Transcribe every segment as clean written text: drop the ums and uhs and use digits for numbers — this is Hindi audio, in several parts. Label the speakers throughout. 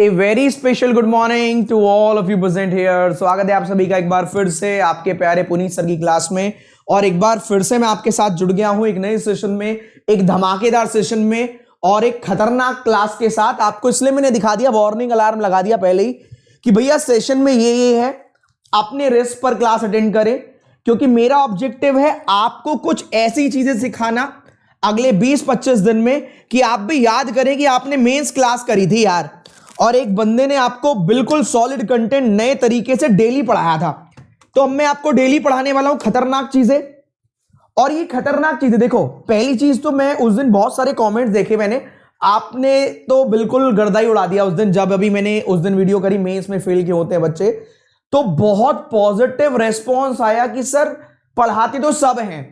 Speaker 1: A very special good morning to all of you present here. स्वागत है आप सभी का एक बार फिर से आपके प्यारे पुनीत सर की क्लास में। और एक बार फिर से मैं आपके साथ जुड़ गया हूं एक नए सेशन में, एक धमाकेदार सेशन में और एक खतरनाक क्लास के साथ। आपको इसलिए मैंने दिखा दिया, वार्निंग अलार्म लगा दिया पहले ही कि भैया सेशन में ये है, अपने रिस्क पर क्लास अटेंड करें, क्योंकि मेरा ऑब्जेक्टिव है आपको कुछ ऐसी चीजें सिखाना अगले 20-25 दिन में कि आप भी याद करें कि आपने मेंस क्लास करी थी यार, और एक बंदे ने आपको बिल्कुल सॉलिड कंटेंट नए तरीके से डेली पढ़ाया था। तो अब मैं आपको डेली पढ़ाने वाला हूं खतरनाक चीजें। और ये खतरनाक चीजें देखो, पहली चीज तो मैं उस दिन बहुत सारे कमेंट्स देखे मैंने, आपने तो बिल्कुल गर्दा ही उड़ा दिया उस दिन, जब अभी मैंने उस दिन वीडियो करी मेंस में फेल क्यों होते हैं बच्चे। तो बहुत पॉजिटिव रेस्पॉन्स आया कि सर पढ़ाते तो सब हैं,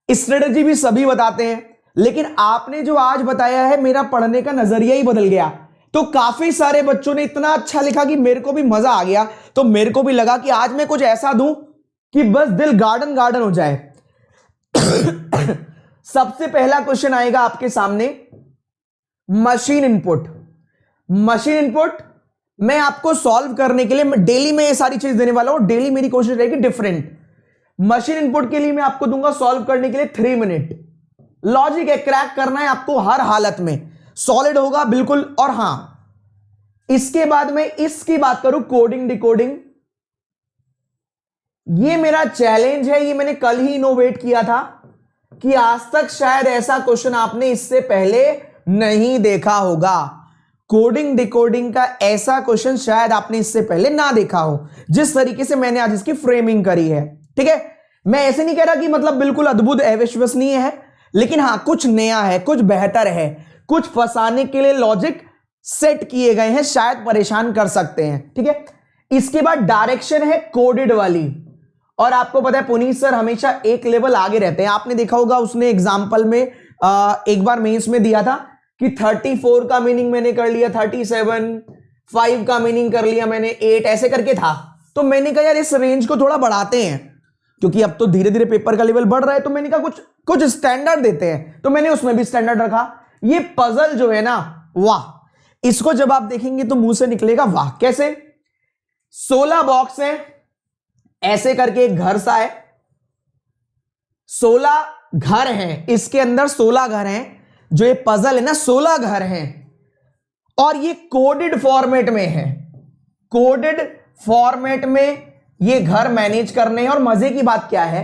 Speaker 1: स्ट्रेटजी भी सभी बताते हैं, लेकिन आपने जो आज बताया है मेरा पढ़ने का नजरिया ही बदल गया। तो काफी सारे बच्चों ने इतना अच्छा लिखा कि मेरे को भी मजा आ गया। तो मेरे को भी लगा कि आज मैं कुछ ऐसा दूं कि बस दिल गार्डन गार्डन हो जाए। सबसे पहला क्वेश्चन आएगा आपके सामने, मशीन इनपुट। मशीन इनपुट मैं आपको सॉल्व करने के लिए डेली में ये सारी चीज देने वाला हूं। डेली मेरी कोशिश रहेगी डिफरेंट। मशीन इनपुट के लिए मैं आपको दूंगा सॉल्व करने के लिए 3 मिनट। लॉजिक है, क्रैक करना है आपको हर हालत में, सॉलिड होगा बिल्कुल। और हां, इसके बाद मैं इसकी बात करूं, कोडिंग डिकोडिंग, ये मेरा चैलेंज है। ये मैंने कल ही इनोवेट किया था कि आज तक शायद ऐसा क्वेश्चन आपने इससे पहले नहीं देखा होगा। कोडिंग डिकोडिंग का ऐसा क्वेश्चन शायद आपने इससे पहले ना देखा हो, जिस तरीके से मैंने आज इसकी फ्रेमिंग करी है। ठीक है, मैं ऐसे नहीं कह रहा कि मतलब बिल्कुल अद्भुत अविश्वसनीय है, लेकिन हां कुछ नया है, कुछ बेहतर है, कुछ फंसाने के लिए लॉजिक सेट किए गए हैं, शायद परेशान कर सकते हैं। ठीक है, इसके बाद डायरेक्शन है कोडेड वाली। और आपको पता है पुनीत सर हमेशा एक लेवल आगे रहते हैं। आपने देखा होगा उसने एग्जाम्पल में एक बार मेंस में दिया था कि 34 का मीनिंग मैंने कर लिया 37, 5 का मीनिंग कर लिया मैंने 8, ऐसे करके था। तो मैंने कहा यार इस रेंज को थोड़ा बढ़ाते हैं, क्योंकि अब तो धीरे धीरे पेपर का लेवल बढ़ रहा है। तो मैंने कहा कुछ स्टैंडर्ड देते हैं, तो मैंने उसमें भी स्टैंडर्ड रखा। ये पजल जो है ना, वाह, इसको जब आप देखेंगे तो मुंह से निकलेगा वाह। कैसे? 16 बॉक्स है, ऐसे करके एक घर सा है, 16 घर हैं, इसके अंदर 16 घर हैं। जो ये पजल है ना, 16 घर हैं, और ये कोडेड फॉर्मेट में है। कोडेड फॉर्मेट में ये घर मैनेज करने हैं। और मजे की बात क्या है,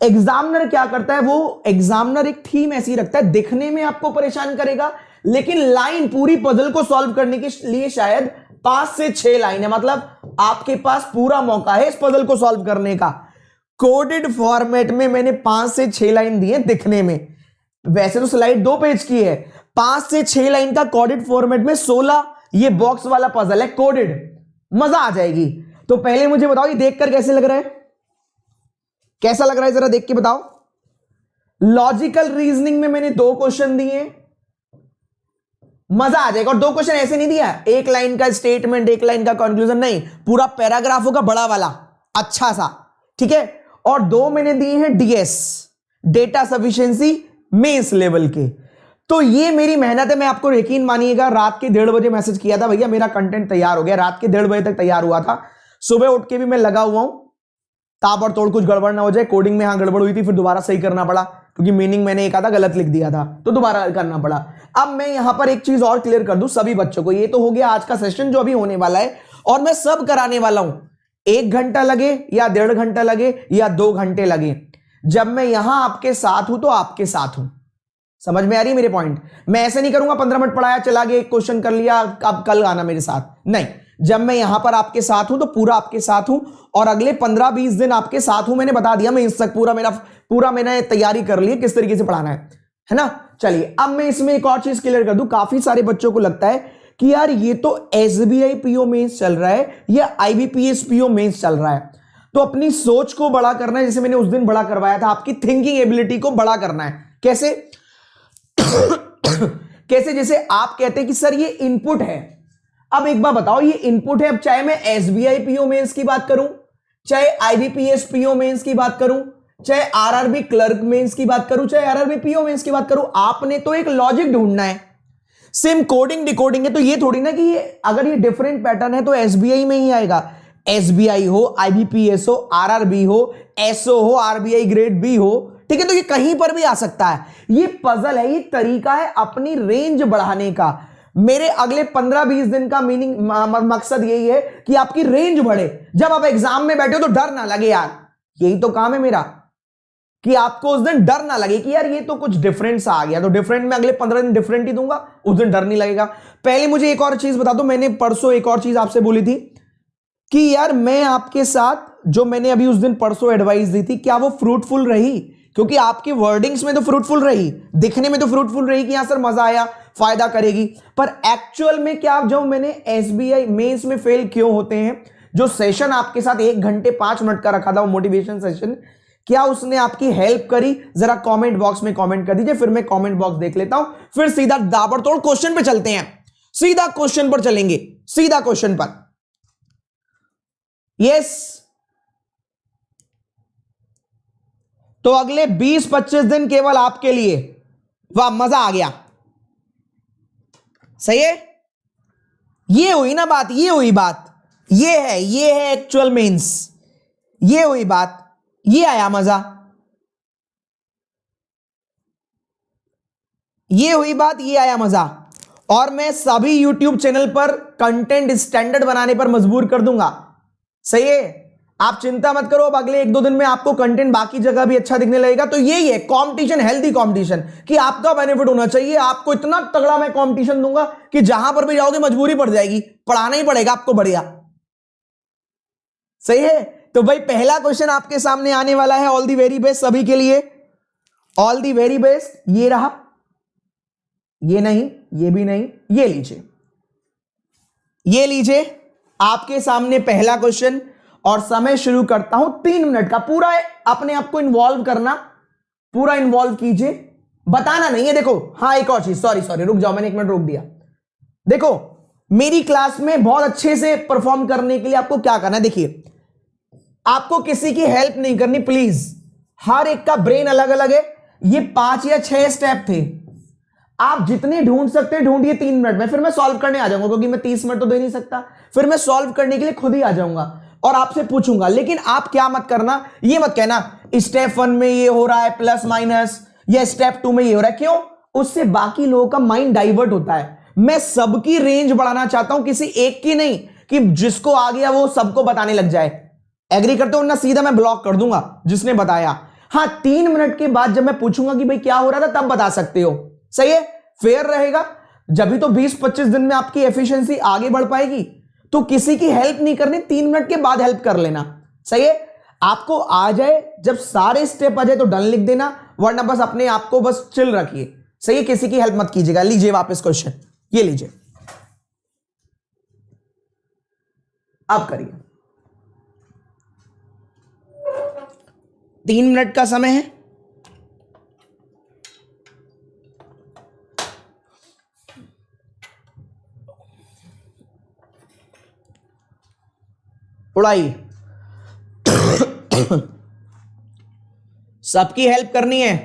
Speaker 1: एग्जामिनर क्या करता है, वो एग्जामिनर एक थीम ऐसी रखता है, दिखने में आपको परेशान करेगा, लेकिन लाइन पूरी पजल को सॉल्व करने के लिए शायद 5 से 6 लाइन है। मतलब आपके पास पूरा मौका है इस पजल को सॉल्व करने का। कोडेड फॉर्मेट में मैंने 5 से 6 लाइन दी है दिखने में। वैसे तो स्लाइड 2 पेज की है, 5 से 6 लाइन का कोडेड फॉर्मेट में 16 ये बॉक्स वाला पजल है कोडेड। मजा आ जाएगी। तो पहले मुझे बताओ ये देखकर कैसे लग रहा है, कैसा लग रहा है जरा देख के बताओ। लॉजिकल रीजनिंग में मैंने 2 क्वेश्चन दिए, मजा आ जाएगा। और 2 क्वेश्चन ऐसे नहीं दिया, एक लाइन का स्टेटमेंट, एक लाइन का कंक्लूजन, नहीं, पूरा पैराग्राफ होगा बड़ा वाला, अच्छा सा। ठीक है, और 2 मैंने दिए हैं DS, data sufficiency mains level के। तो ये मेरी मेहनत है। मैं आपको यकीन मानिएगा, रात के 1:30 बजे मैसेज किया था, भैया मेरा कंटेंट तैयार हो गया। रात के 1:30 बजे तक तैयार हुआ था। सुबह उठ के भी मैं लगा हुआ हूं, ताबड़तोड़ कुछ गड़बड़ ना हो जाए। कोडिंग में हाँ गड़बड़ हुई थी, फिर दोबारा सही करना पड़ा, क्योंकि मीनिंग मैंने एक आधा गलत लिख दिया था, तो दोबारा करना पड़ा। अब मैं यहां पर एक चीज और क्लियर कर दूं सभी बच्चों को। ये तो हो गया आज का सेशन जो अभी होने वाला है, और मैं सब कराने वाला हूं। 1 घंटा लगे या 1.5 घंटा लगे या 2 घंटे लगे, जब मैं यहां आपके साथ हूं तो आपके साथ हूं। समझ में आ रही है मेरे पॉइंट? मैं ऐसे नहीं करूंगा 15 मिनट पढ़ाया चला गया, एक क्वेश्चन कर लिया, अब कल आना मेरे साथ, नहीं। जब मैं यहां पर आपके साथ हूं तो पूरा आपके साथ हूं, और अगले 15-20 दिन आपके साथ हूं। मैंने बता दिया, मैं इस तक पूरा मैंने तैयारी कर ली किस तरीके से पढ़ाना है ना। चलिए अब मैं इसमें एक और चीज क्लियर कर दूं। काफी सारे बच्चों को लगता है कि यार ये तो एसबीआई पीओ मेंस चल रहा है या आईबीपीएस पीओ मेंस चल रहा है, तो अपनी सोच को बड़ा करना है। जैसे मैंने उस दिन बड़ा करवाया था, आपकी थिंकिंग एबिलिटी को बड़ा करना है। कैसे? कैसे? जैसे आप कहते हैं कि सर ये इनपुट है। अब एक बार बताओ, ये इनपुट है। अब चाहे मैं एसबीआई पीओ मेंस की बात करूं, चाहे आईबीपीएस पीओ मेंस की बात करूं, चाहे आरआरबी क्लर्क मेंस की बात करूं, चाहे आरआरबी पीओ मेंस की बात करूं, आपने तो एक लॉजिक ढूंढना है। सेम कोडिंग डिकोडिंग है, तो ये थोड़ी ना कि ये अगर ये डिफरेंट पैटर्न है तो एसबीआई में ही आएगा। एसबीआई हो, आईबीपीएस हो, आरआरबी हो, एसओ हो, आरबीआई ग्रेड बी हो, ठीक है, तो ये कहीं पर भी आ सकता है। ये पजल है, ये तरीका है अपनी रेंज बढ़ाने का। मेरे अगले 15-20 दिन का मीनिंग मकसद यही है कि आपकी रेंज बढ़े। जब आप एग्जाम में बैठे हो तो डर ना लगे यार, यही तो काम है मेरा, कि आपको उस दिन डर ना लगे कि यार ये तो कुछ डिफरेंट सा आ गया। तो डिफरेंट में अगले 15 दिन डिफरेंट ही दूंगा, उस दिन डर नहीं लगेगा। पहले मुझे एक और चीज बता दो, मैंने परसों एक और चीज आपसे बोली थी कि यार मैं आपके साथ जो मैंने अभी उस दिन परसों एडवाइस दी थी, क्या वो फ्रूटफुल रही? क्योंकि आपकी वर्डिंग्स में तो फ्रूटफुल रही, दिखने में तो फ्रूटफुल रही कि यहां सर मजा आया, फायदा करेगी, पर एक्चुअल में क्या, जो मैंने एसबीआई मेंस में फेल क्यों होते हैं, जो सेशन आपके साथ 1 घंटे 5 मिनट का रखा था, वो मोटिवेशन सेशन, क्या उसने आपकी हेल्प करी? जरा कमेंट बॉक्स में कमेंट कर दीजिए, फिर मैं कमेंट बॉक्स देख लेता हूं, फिर सीधा दाबड़तोड़ क्वेश्चन पे चलते हैं। सीधा क्वेश्चन पर चलेंगे, सीधा क्वेश्चन पर। यस, तो अगले 20-25 दिन केवल आपके लिए। वाह, मजा आ गया, सही है। ये हुई ना बात, ये हुई बात, ये है एक्चुअल मीन्स, ये हुई बात, ये आया मजा, ये हुई बात, ये आया मजा। और मैं सभी YouTube चैनल पर कंटेंट स्टैंडर्ड बनाने पर मजबूर कर दूंगा, सही है। आप चिंता मत करो, अब अगले 1-2 दिन में आपको कंटेंट बाकी जगह भी अच्छा दिखने लगेगा। तो यही है कंपटीशन, हेल्दी कंपटीशन, कि आपका बेनिफिट होना चाहिए। आपको इतना तगड़ा मैं कंपटीशन दूंगा कि जहां पर भी जाओगे मजबूरी पड़ जाएगी, पढ़ाना ही पड़ेगा आपको बढ़िया, सही है। तो भाई पहला क्वेश्चन आपके सामने आने वाला है, ऑल दी वेरी बेस्ट सभी के लिए, ऑल दी वेरी बेस्ट। ये रहा, ये नहीं, ये भी नहीं, ये लीजिए, ये लीजिए आपके सामने पहला क्वेश्चन। और समय शुरू करता हूं 3 मिनट का। पूरा अपने आप को इन्वॉल्व करना, पूरा इन्वॉल्व कीजिए, बताना नहीं है। देखो, हाँ एक और चीज, सॉरी रुक जाओ, मैंने 1 मिनट रोक दिया। देखो, मेरी क्लास में बहुत अच्छे से परफॉर्म करने के लिए आपको क्या करना है, देखिए, आपको किसी की हेल्प नहीं करनी प्लीज। हर एक का ब्रेन अलग अलग है। ये 5 या 6 स्टेप थे, आप जितने ढूंढ सकते हैं ढूंढिए 3 मिनट में, फिर मैं सॉल्व करने आ जाऊंगा, क्योंकि मैं 30 मिनट तो दे नहीं सकता। फिर मैं सॉल्व करने के लिए खुद ही आ जाऊंगा और आपसे पूछूंगा। लेकिन आप क्या मत करना, ये मत कहना स्टेप 1 में ये हो रहा है प्लस माइनस, या स्टेप 2 में ये हो रहा है। क्यों? उससे बाकी लोगों का माइंड डाइवर्ट होता है। मैं सबकी रेंज बढ़ाना चाहता हूं, किसी एक की नहीं, कि जिसको आ गया वो सबको बताने लग जाए। एग्री करते हो ना? सीधा मैं ब्लॉक कर दूंगा जिसने बताया। हाँ, 3 मिनट के बाद जब मैं पूछूंगा कि भाई क्या हो रहा था, तब बता सकते हो, सही है, फेयर रहेगा। जब भी तो 20-25 दिन में आपकी एफिशिएंसी आगे बढ़ पाएगी। तो किसी की हेल्प नहीं करनी, 3 मिनट के बाद हेल्प कर लेना, सही है। आपको आ जाए, जब सारे स्टेप आ जाए तो डन लिख देना, वरना बस अपने आप को बस चिल रखिए, सही है। किसी की हेल्प मत कीजिएगा। लीजिए वापस क्वेश्चन, ये लीजिए, आप करिए। 3 मिनट का समय है। उड़ाई सबकी हेल्प करनी है।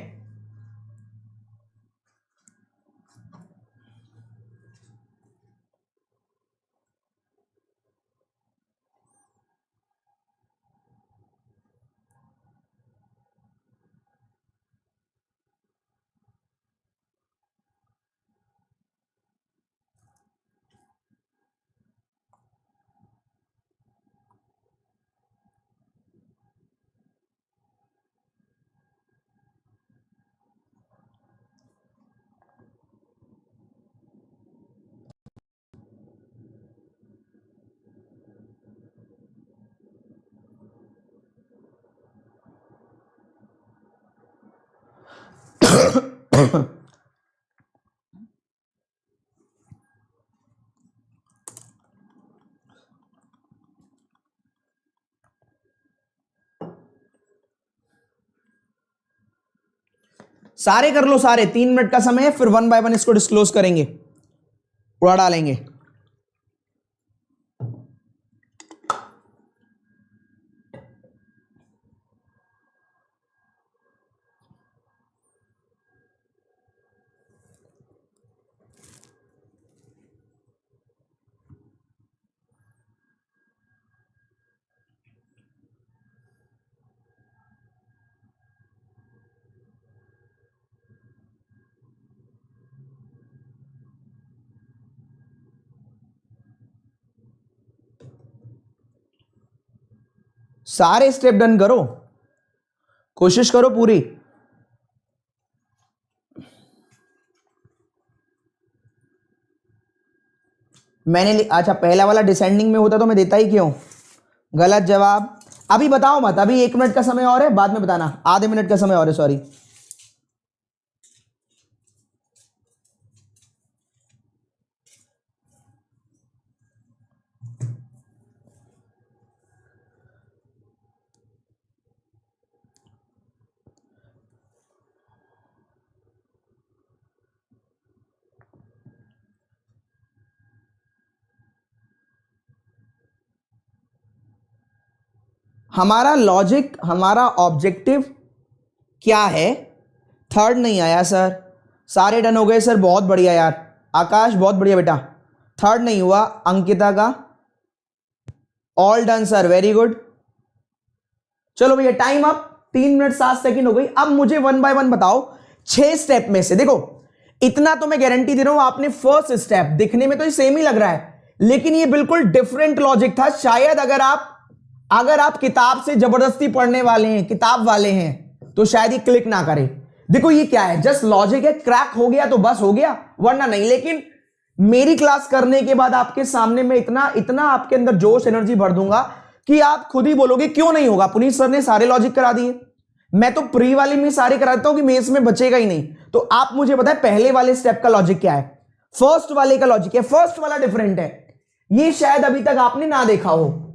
Speaker 1: सारे कर लो, सारे। 3 मिनट का समय है, फिर 1 बाय 1 इसको डिस्क्लोज करेंगे, उड़ा डालेंगे। सारे स्टेप डन करो, कोशिश करो पूरी। अच्छा पहला वाला डिसेंडिंग में होता तो मैं देता ही क्यों? गलत जवाब। अभी बताओ मत, अभी 1 मिनट का समय और है, बाद में बताना, आधे मिनट का समय और है, सॉरी। हमारा लॉजिक, हमारा ऑब्जेक्टिव क्या है? थर्ड नहीं आया सर, सारे डन हो गए सर, बहुत बढ़िया यार। आकाश बहुत बढ़िया बेटा। थर्ड नहीं हुआ, अंकिता का all done sir, very good. चलो भैया टाइम अप, 3 मिनट 7 सेकंड हो गई। अब मुझे 1 बाय 1 बताओ 6 स्टेप में से। देखो इतना तो मैं गारंटी दे रहा हूं, आपने फर्स्ट स्टेप दिखने में तो ये सेम ही लग रहा है, लेकिन ये बिल्कुल डिफरेंट लॉजिक था। शायद अगर आप किताब से जबरदस्ती पढ़ने वाले हैं, किताब वाले हैं, तो शायद ये क्लिक ना करे। देखो ये क्या है, जस्ट लॉजिक है, क्रैक हो गया तो बस हो गया, वरना नहीं। लेकिन मेरी क्लास करने के बाद आपके सामने में इतना आपके अंदर जोश एनर्जी भर दूंगा कि आप खुद ही बोलोगे क्यों नहीं होगा। पुनीत सर ने सारे लॉजिक करा दिए, मैं तो प्री वाली में सारे कराता हूं कि मेंस में बचेगा ही नहीं। तो आप मुझे बताएं पहले वाले स्टेप का लॉजिक क्या है, फर्स्ट वाले का लॉजिक है। फर्स्ट वाला डिफरेंट है, ये शायद अभी तक आपने ना देखा हो।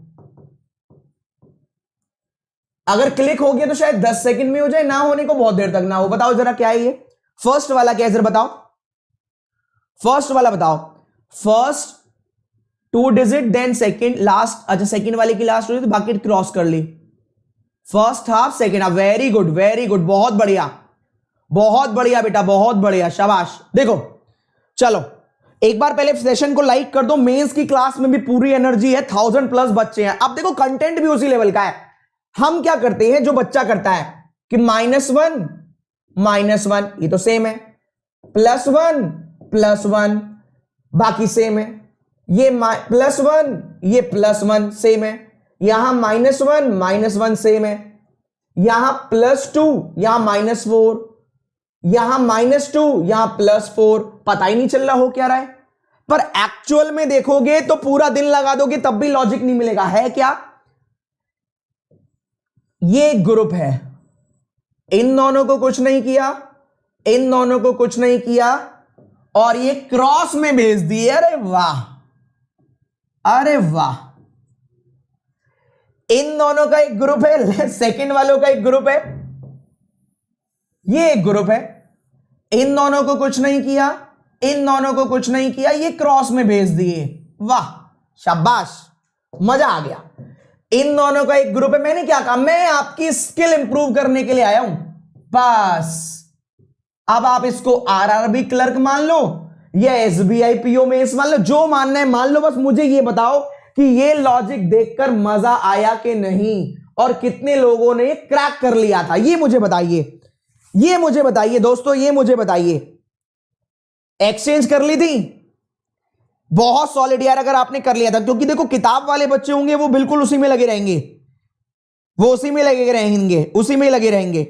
Speaker 1: अगर क्लिक हो गया तो शायद 10 सेकंड में हो जाए, ना होने को बहुत देर तक ना हो। बताओ जरा क्या है ये फर्स्ट वाला, क्या है जरा बताओ, फर्स्ट वाला बताओ। First 2 digit then second last, अच्छा सेकंड वाले की लास्ट हुई तो बाकी क्रॉस कर ली। First half second half, very good very good, बहुत बढ़िया बहुत बढ़िया बेटा, बहुत बढ़िया, शाबाश। देखो चलो एक बार पहले सेशन को लाइक कर दो, मेंस की क्लास में भी पूरी एनर्जी है, 1000+ बच्चे हैं। अब देखो कंटेंट भी उसी लेवल का है। हम क्या करते हैं, जो बच्चा करता है कि -1 ये तो सेम है, +1 बाकी सेम है, ये +1 ये +1 सेम है, यहां -1 सेम है, यहां +2 यहां -4, यहां -2 यहां +4। पता ही नहीं चल रहा हो क्या रहा है, पर एक्चुअल में देखोगे तो पूरा दिन लगा दोगे तब भी लॉजिक नहीं मिलेगा। है क्या, ये ग्रुप है, इन दोनों को कुछ नहीं किया, इन दोनों को कुछ नहीं किया, और ये क्रॉस में भेज दिए। अरे वाह, अरे वाह, इन दोनों का एक ग्रुप है, सेकंड वालों का एक ग्रुप है, ये एक ग्रुप है। इन दोनों को कुछ नहीं किया, इन दोनों को कुछ नहीं किया, ये क्रॉस में भेज दिए। वाह शाबाश, मजा आ गया। इन दोनों का एक ग्रुप है। मैंने क्या कहा, मैं आपकी स्किल इंप्रूव करने के लिए आया हूं बस। अब आप इसको आरआरबी क्लर्क मान लो या एसबीआई पीओ में इस मान लो, जो मानना है मान लो। बस मुझे ये बताओ कि ये लॉजिक देखकर मजा आया कि नहीं, और कितने लोगों ने क्रैक कर लिया था, ये मुझे बताइए, ये मुझे बताइए दोस्तों, ये मुझे बताइए। एक्सचेंज कर ली थी, बहुत सॉलिड यार अगर आपने कर लिया था, क्योंकि देखो किताब वाले बच्चे होंगे वो बिल्कुल उसी में लगे रहेंगे, वो उसी में लगे रहेंगे, उसी में लगे रहेंगे।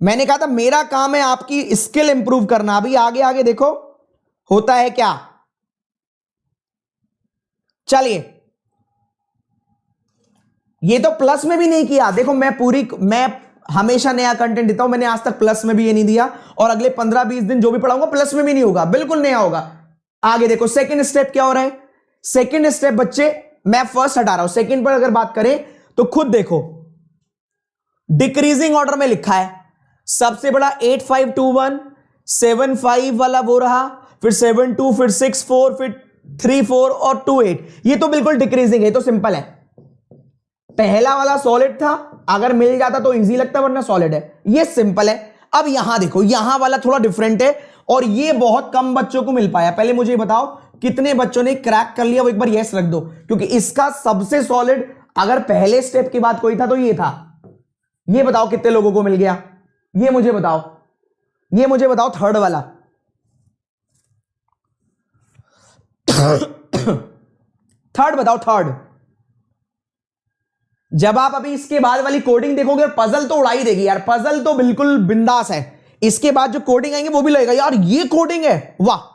Speaker 1: मैंने कहा था मेरा काम है आपकी स्किल इंप्रूव करना। अभी आगे आगे देखो होता है क्या। चलिए, ये तो प्लस में भी नहीं किया। देखो मैं हमेशा नया कंटेंट देता हूं, मैंने आज तक प्लस में भी ये नहीं दिया, और अगले 15-20 दिन जो भी पढ़ाऊंगा प्लस में भी नहीं होगा, बिल्कुल नया होगा। आगे देखो सेकंड स्टेप क्या हो रहा है। सेकंड स्टेप बच्चे, मैं फर्स्ट हटा रहा हूं, सेकंड पर अगर बात करें तो खुद देखो डिक्रीजिंग ऑर्डर में लिखा है। सबसे बड़ा 8521, 75 वाला वो रहा, फिर 72, फिर 64, फिर 34 और 28। ये तो बिल्कुल डिक्रीजिंग है, तो सिंपल है। पहला वाला सॉलिड था, अगर मिल जाता तो इजी लगता, वरना सॉलिड है, ये सिंपल है। अब यहां देखो, यहां वाला थोड़ा डिफरेंट है, और ये बहुत कम बच्चों को मिल पाया। पहले मुझे बताओ कितने बच्चों ने क्रैक कर लिया, वो एक बार यस रख दो, क्योंकि इसका सबसे सॉलिड अगर पहले स्टेप की बात कोई था तो ये था। ये बताओ कितने लोगों को मिल गया, ये मुझे बताओ, ये मुझे बताओ थर्ड वाला। थर्ड बताओ, थर्ड जब आप अभी इसके बाद वाली कोडिंग देखोगे, पजल तो उड़ा ही देगी यार, पजल तो बिल्कुल बिंदास है। इसके बाद जो कोडिंग आएंगे वो भी लगेगा यार ये कोडिंग है, वाह।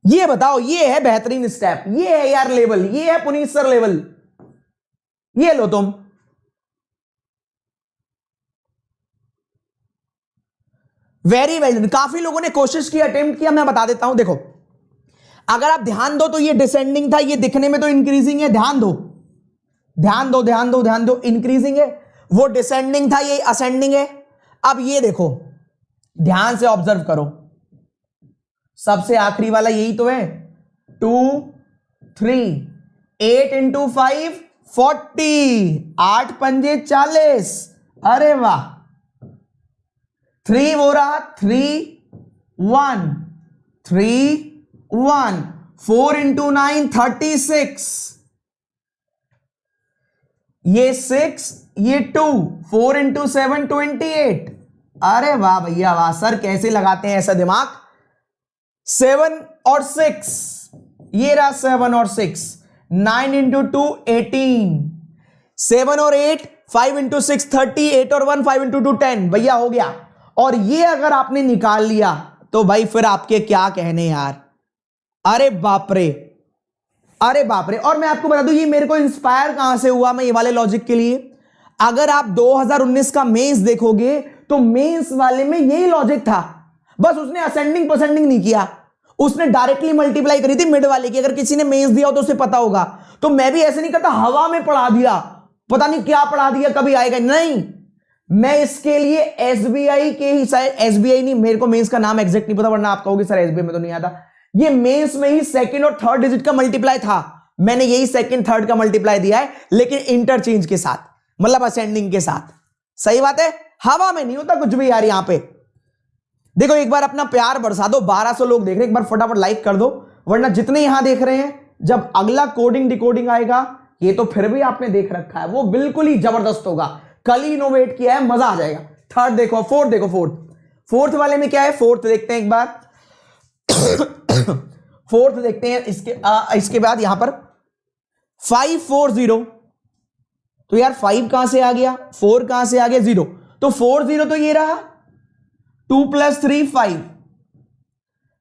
Speaker 1: ये बताओ, ये है बेहतरीन स्टेप, ये है यार लेवल, ये है पुनीत सर लेवल। ये लो तुम। Very well. काफी लोगों ने कोशिश की, अटेम्प्ट किया। मैं बता देता हूं, देखो अगर आप ध्यान दो तो ये डिसेंडिंग था, ये दिखने में तो इंक्रीजिंग है। ध्यान दो ध्यान दो ध्यान दो ध्यान दो, इंक्रीजिंग है। वो डिसेंडिंग था, ये असेंडिंग है। अब ये देखो, ध्यान से ऑब्जर्व करो, सबसे आखिरी वाला यही तो है। 2 3 8 इंटू 5 40, 8 पंजे 40। अरे वाह। 3 हो रहा 3 1 3 1। 4 इंटू 9 36, ये 6 ये 2। 4 इंटू 7 28। अरे वाह भैया वाह। सर कैसे लगाते हैं ऐसा दिमाग। 7 और 6, ये रहा 7 और 6। 9 इंटू 2 18। 7 और 8, 5 इंटू 6 30। 8 और 1 5 इंटू 2 10। भैया हो गया। और ये अगर आपने निकाल लिया तो भाई फिर आपके क्या कहने यार। अरे बाप रे, अरे बाप रे। और मैं आपको बता दूं, ये मेरे को इंस्पायर कहां से हुआ मैं ये वाले लॉजिक के लिए। अगर आप 2019 का मेंस देखोगे तो मेंस वाले में यही लॉजिक था, बस उसने असेंडिंग पसेंडिंग नहीं किया, उसने डायरेक्टली मल्टीप्लाई करी थी मिड वाले की। अगर किसी ने मेंस दिया हो तो उसे पता होगा। तो मैं भी ऐसे नहीं करता हवा में पढ़ा दिया, पता नहीं क्या पढ़ा दिया, कभी आएगा नहीं। मैं इसके लिए एसबीआई के ही, शायद एसबीआई नहीं, मेरे को मेंस का नाम एग्जैक्ट नहीं पता, वरना आप कहोगे सर एसबीआई में तो नहीं आता। ये मेंस में ही सेकंड और थर्ड डिजिट का मल्टीप्लाई था, मैंने यही सेकंड थर्ड का मल्टीप्लाई दिया है, लेकिन इंटरचेंज के साथ, मतलब असेंडिंग के साथ। सही बात है, हवा में नहीं होता कुछ भी यार। यहां पे देखो, एक बार अपना प्यार बरसा दो। 1200 लोग देख रहे हैं, एक बार फटाफट लाइक कर दो, वरना जितने यहां देख रहे हैं, जब अगला कोडिंग डिकोडिंग आएगा, ये तो फिर भी आपने देख रखा है, वो बिल्कुल ही जबरदस्त होगा। कल ही इनोवेट किया है, मजा आ जाएगा। थर्ड देखो, फोर्थ देखो, फोर्थ वाले में क्या है, फोर्थ देखते हैं एक बार। फोर्थ देखते हैं, इसके बाद यहां पर 540। तो यार 5 कहां से आ गया, 4 कहां से आ गया, 0। तो 40 तो ये रहा, 2 + 3 5,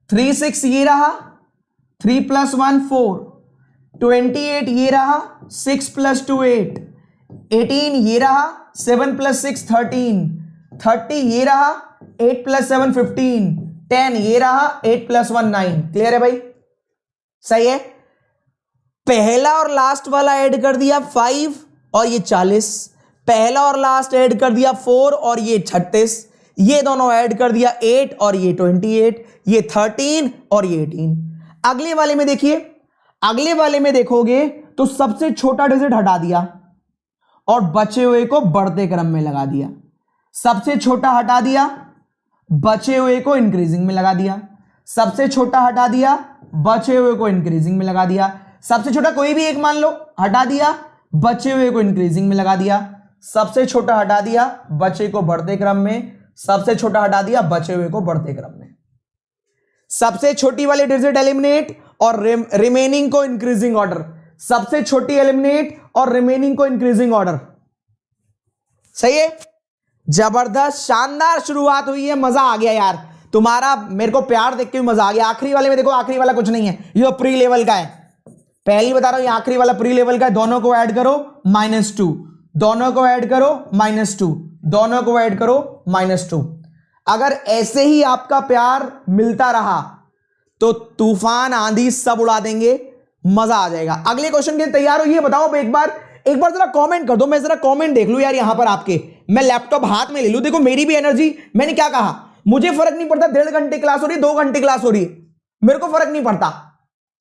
Speaker 1: 3 6 ये रहा, 3 + 1 4, 28 ये रहा, 6 + 2 8, 18 ये रहा, 7 + 6 13, 30 ये रहा, 8 + 7 15, 10 ये रहा, 8 + 1 9। क्लियर है भाई, सही है। पहला और लास्ट वाला ऐड कर दिया 5 और ये 40, पहला और लास्ट ऐड कर दिया 4 और ये 36, ये दोनों ऐड कर दिया 8 और ये 28, ये 13 और ये 18। अगले वाले में देखिए, अगले वाले में देखोगे तो सबसे छोटा डिजिट हटा दिया और बचे हुए को बढ़ते क्रम में लगा दिया। सबसे छोटा हटा दिया, बचे हुए को इंक्रीजिंग में लगा दिया। सबसे छोटा हटा दिया, बचे हुए को इंक्रीजिंग में लगा दिया। सबसे छोटा कोई भी एक मान लो, हटा दिया, बचे हुए को इंक्रीजिंग में लगा दिया। सबसे छोटा हटा दिया, बचे को बढ़ते क्रम में। सबसे छोटा हटा दिया, बचे हुए को बढ़ते क्रम में। सबसे छोटी वाली डिजिट एलिमिनेट और रिमेनिंग को इंक्रीजिंग ऑर्डर। सबसे छोटी एलिमिनेट और रिमेनिंग को इंक्रीजिंग ऑर्डर। सही है, जबरदस्त शानदार शुरुआत हुई है, मजा आ गया यार तुम्हारा, मेरे को प्यार देख के भी मजा आ गया। आखिरी वाले में देखो, आखिरी वाला कुछ नहीं है, ये प्री लेवल का है, पहली बता रहा हूं, ये आखिरी वाला प्री लेवल का है। दोनों को ऐड करो -2, दोनों को ऐड करो -2, दोनों को ऐड करो -2। अगर ऐसे ही आपका प्यार मिलता रहा तो तूफान आंधी सब उड़ा देंगे, मजा आ जाएगा। अगले क्वेश्चन के लिए तैयार हो? ये बताओ एक बार जरा कमेंट कर दो, मैं जरा कमेंट देख लूं यार यहां पर आपके। मैं लैपटॉप हाथ में ले लूं, देखो मेरी भी एनर्जी, मैंने क्या कहा, मुझे फर्क नहीं पड़ता 1.5 घंटे क्लास हो रही है, 2 घंटे क्लास हो रही है, मेरे को फर्क नहीं पड़ता।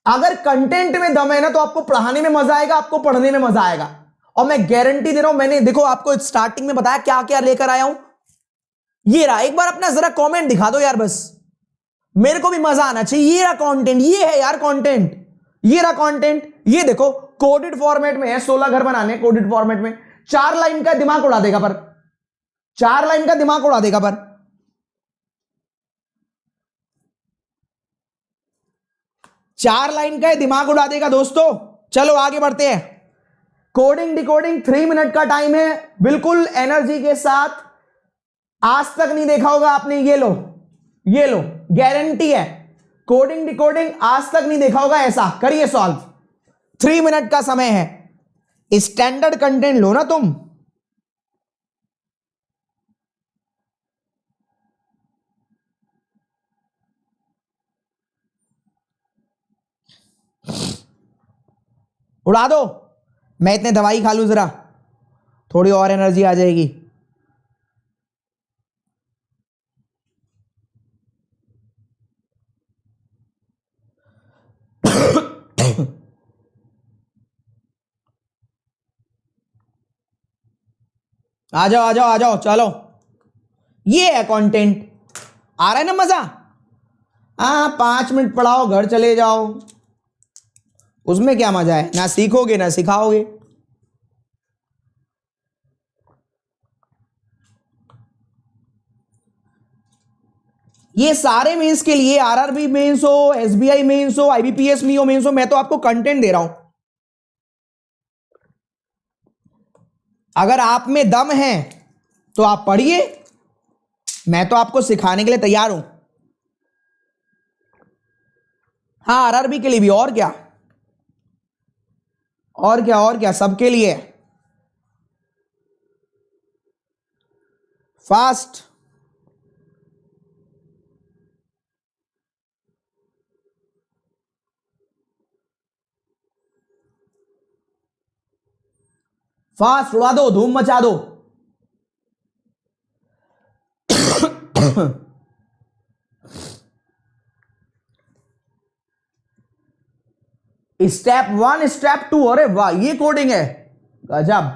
Speaker 1: अगर कंटेंट में दम है ना तो आपको पढ़ाने में मजा आएगा, आपको पढ़ने में मजा आएगा। और मैं गारंटी दे रहा हूं, मैंने देखो आपको स्टार्टिंग में बताया क्या क्या लेकर आया हूं, ये रहा। एक बार अपना जरा कमेंट दिखा दो यार, बस मेरे को भी मजा आना चाहिए। ये रहा कंटेंट, ये है यार कंटेंट, ये रहा कंटेंट। ये देखो कोडेड फॉर्मेट में है, 16 घर बनाने कोडेड फॉर्मेट में। 4 लाइन का दिमाग उड़ा देगा पर, 4 लाइन का दिमाग उड़ा देगा पर। 4 लाइन का दिमाग उड़ा देगा दोस्तों। चलो आगे बढ़ते हैं, कोडिंग डिकोडिंग 3 मिनट का टाइम है, बिल्कुल एनर्जी के साथ। आज तक नहीं देखा होगा आपने, ये लो ये लो, गारंटी है। कोडिंग डिकोडिंग आज तक नहीं देखा होगा ऐसा। करिए सॉल्व, 3 मिनट का समय है। स्टैंडर्ड कंटेंट लो ना तुम। उड़ा दो, मैं इतने दवाई खा लूं जरा, थोड़ी और एनर्जी आ जाएगी। आ जाओ आ जाओ आ जाओ, चलो। ये है कंटेंट, आ रहा है ना मजा? हाँ, 5 मिनट पढ़ाओ, घर चले जाओ, उसमें क्या मजा है? ना सीखोगे ना सिखाओगे। ये सारे मेंस के लिए, आरआरबी मेंस हो, एसबीआई मेंस हो, आईबीपीएस मेंस हो, मैं तो आपको कंटेंट दे रहा हूं। अगर आप में दम है तो आप पढ़िए, मैं तो आपको सिखाने के लिए तैयार हूं। हाँ, आरआरबी के लिए भी, और क्या और क्या और क्या, सबके लिए। फास्ट। फास्ट उड़ा दो, धूम मचा दो। स्टेप 1 स्टेप 2, अरे वाह, ये कोडिंग है, गजब।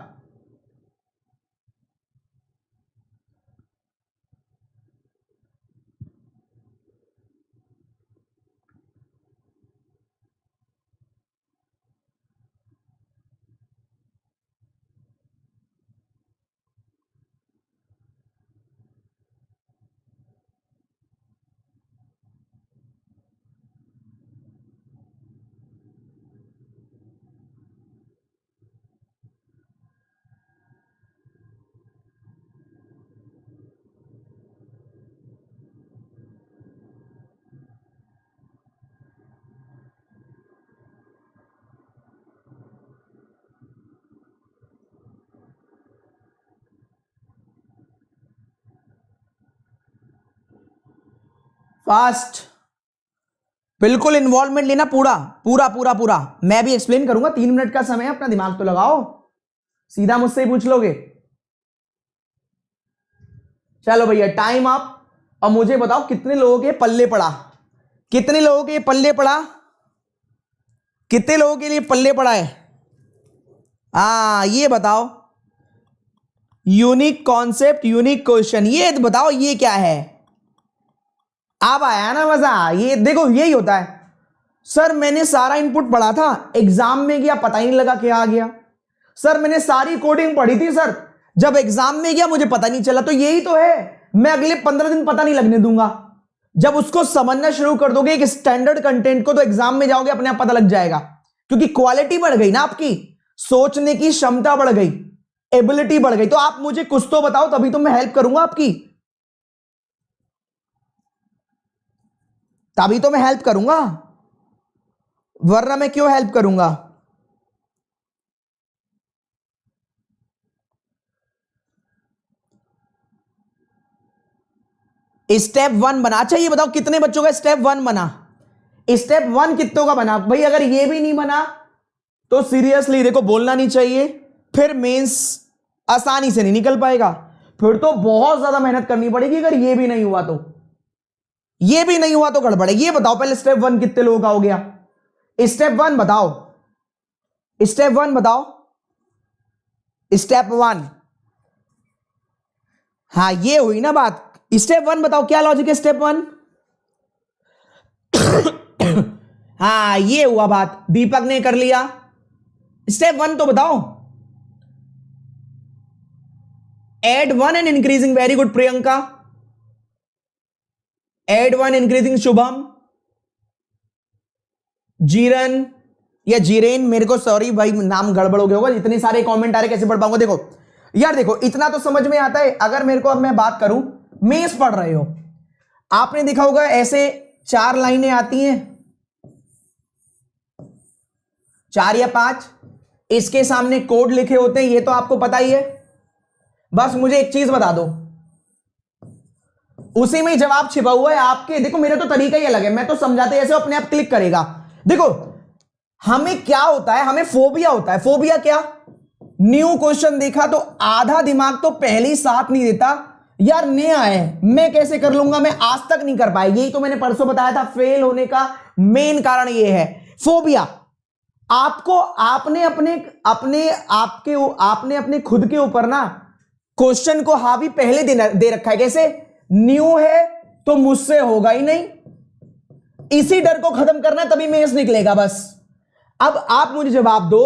Speaker 1: फास्ट, बिल्कुल इन्वॉल्वमेंट लेना, पूरा पूरा पूरा पूरा। मैं भी एक्सप्लेन करूंगा, 3 मिनट का समय है, अपना दिमाग तो लगाओ, सीधा मुझसे ही पूछ लोगे। चलो भैया, टाइम अप। और मुझे बताओ कितने लोगों के पल्ले पड़ा, कितने लोगों के पल्ले पड़ा, कितने लोगों के लिए पल्ले पड़ा है? ये बताओ। यूनिक कॉन्सेप्ट, यूनिक क्वेश्चन, ये बताओ ये क्या है? अब आया ना मजा? ये देखो, यही होता है। सर मैंने सारा इनपुट पढ़ा था, एग्जाम में गया पता ही नहीं लगा क्या आ गया। सर मैंने सारी कोडिंग पढ़ी थी सर, जब एग्जाम में गया मुझे पता नहीं चला। तो यही तो है, मैं अगले 15 दिन पता नहीं लगने दूंगा। जब उसको समझना शुरू कर दोगे एक स्टैंडर्ड कंटेंट को, तो एग्जाम में जाओगे अपने आप पता लग जाएगा, क्योंकि क्वालिटी बढ़ गई ना आपकी, सोचने की क्षमता बढ़ गई, एबिलिटी बढ़ गई। तो आप मुझे कुछ तो बताओ, तभी तो मैं हेल्प करूंगा आपकी, तभी तो मैं हेल्प करूंगा, वरना मैं क्यों हेल्प करूंगा? स्टेप 1 बना। अच्छा ये बताओ कितने बच्चों का स्टेप 1 बना? स्टेप 1 कितनों का बना भाई? अगर ये भी नहीं बना तो सीरियसली देखो, बोलना नहीं चाहिए, फिर मेंस आसानी से नहीं निकल पाएगा, फिर तो बहुत ज्यादा मेहनत करनी पड़ेगी। अगर ये भी नहीं हुआ तो, ये भी नहीं हुआ तो गड़बड़ है। ये बताओ पहले स्टेप 1 कितने लोगों का हो गया? स्टेप 1 बताओ, स्टेप 1 बताओ, स्टेप 1। हाँ ये हुई ना बात। स्टेप 1 बताओ, क्या लॉजिक है स्टेप 1? हाँ ये हुआ बात, दीपक ने कर लिया। स्टेप 1 तो बताओ। Add 1 and increasing, very good Priyanka. Add 1 increasing, Shubham, जीरन, या जीरेन, मेरे को सॉरी भाई नाम गड़बड़ हो गया होगा, इतने सारे कमेंट आ रहे कैसे पढ़ पाऊंगा। देखो यार, देखो इतना तो समझ में आता है। अगर मेरे को अब मैं बात करूं, मेंस पढ़ रहे हो, आपने देखा होगा ऐसे 4 लाइनें आती हैं, 4 या 5, इसके सामने कोड लिखे होते हैं, ये तो आपको पता ही है। बस मुझे एक चीज बता दो, उसी में ही जवाब छिपा हुआ है आपके। देखो मेरा तो तरीका ही अलग है, मैं तो समझाते ऐसे अपने आप क्लिक करेगा। देखो हमें क्या होता है, हमें फोबिया होता है। फोबिया क्या, न्यू क्वेश्चन देखा तो आधा दिमाग तो पहले ही साथ नहीं देता, यार नया है मैं कैसे कर लूंगा, मैं आज तक नहीं कर पाया। यही तो मैंने परसों बताया था, फेल होने का मेन कारण ये है फोबिया। आपको आपने अपने खुद के ऊपर ना क्वेश्चन को हावी पहले दे रखा है। कैसे, न्यू है तो मुझसे होगा ही नहीं, इसी डर को खत्म करना तभी मेंस निकलेगा बस। अब आप मुझे जवाब दो,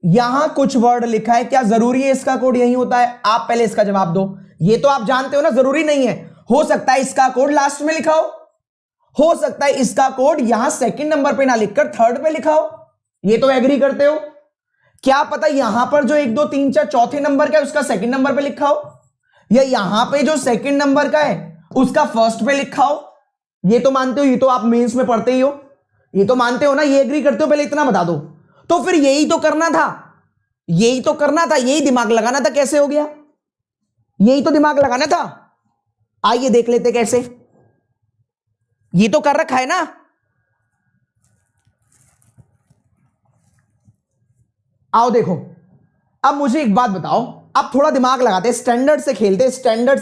Speaker 1: यहां कुछ वर्ड लिखा है, क्या जरूरी है इसका कोड यही होता है? आप पहले इसका जवाब दो। ये तो आप जानते हो ना, जरूरी नहीं है। हो सकता है इसका कोड लास्ट में लिखा हो सकता है इसका कोड यहां सेकंड नंबर पे ना लिखकर थर्ड पे लिखा हो, ये तो एग्री करते हो। क्या पता यहां पर जो 1 2 3 4 चौथे नंबर का है उसका सेकंड नंबर पे लिखा हो, या यहां पे जो सेकंड नंबर का है उसका फर्स्ट पे लिखा हो। ये तो मानते हो, ये तो आप मेंस में पढ़ते ही हो, ये तो मानते हो ना, ये एग्री करते हो। पहले इतना बता दो। तो फिर यही तो करना था, यही दिमाग लगाना था। कैसे हो गया, यही तो दिमाग लगाना था। आइए देख लेते कैसे। ये तो कर रखा है ना। आओ देखो, अब मुझे एक बात बताओ, अब थोड़ा दिमाग लगाते हैं, स्टैंडर्ड से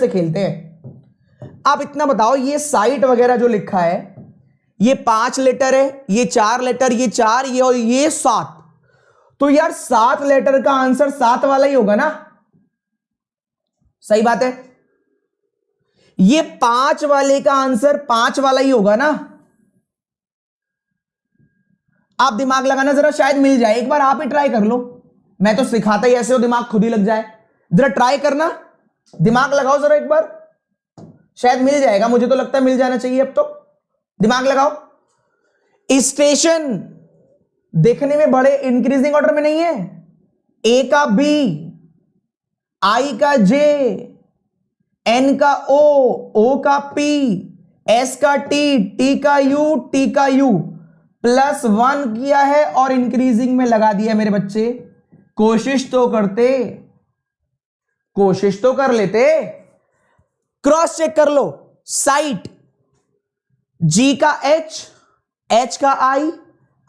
Speaker 1: खेलते हैं। आप इतना बताओ, ये साइट वगैरह जो लिखा है, ये 5 लेटर है, ये 4 लेटर, ये 4, ये और ये 7। तो यार 7 लेटर का आंसर 7 वाला ही होगा ना, सही बात है। ये 5 वाले का आंसर 5 वाला ही होगा ना। आप दिमाग लगाना जरा, शायद मिल जाए। एक बार आप ही ट्राई कर लो, मैं तो सिखाता ही ऐसे हो, दिमाग खुद ही लग जाए। जरा ट्राई करना, दिमाग लगाओ जरा एक बार, शायद मिल जाएगा। मुझे तो लगता है मिल जाना चाहिए। अब तो दिमाग लगाओ। स्टेशन देखने में बड़े इंक्रीजिंग ऑर्डर में नहीं है, ए का बी, आई का जे, एन का ओ, ओ का पी, एस का टी, टी का यू, टी का यू, +1 किया है और इंक्रीजिंग में लगा दिया। मेरे बच्चे कोशिश तो करते, कोशिश तो कर लेते। क्रॉस चेक कर लो, साइट जी का एच, एच का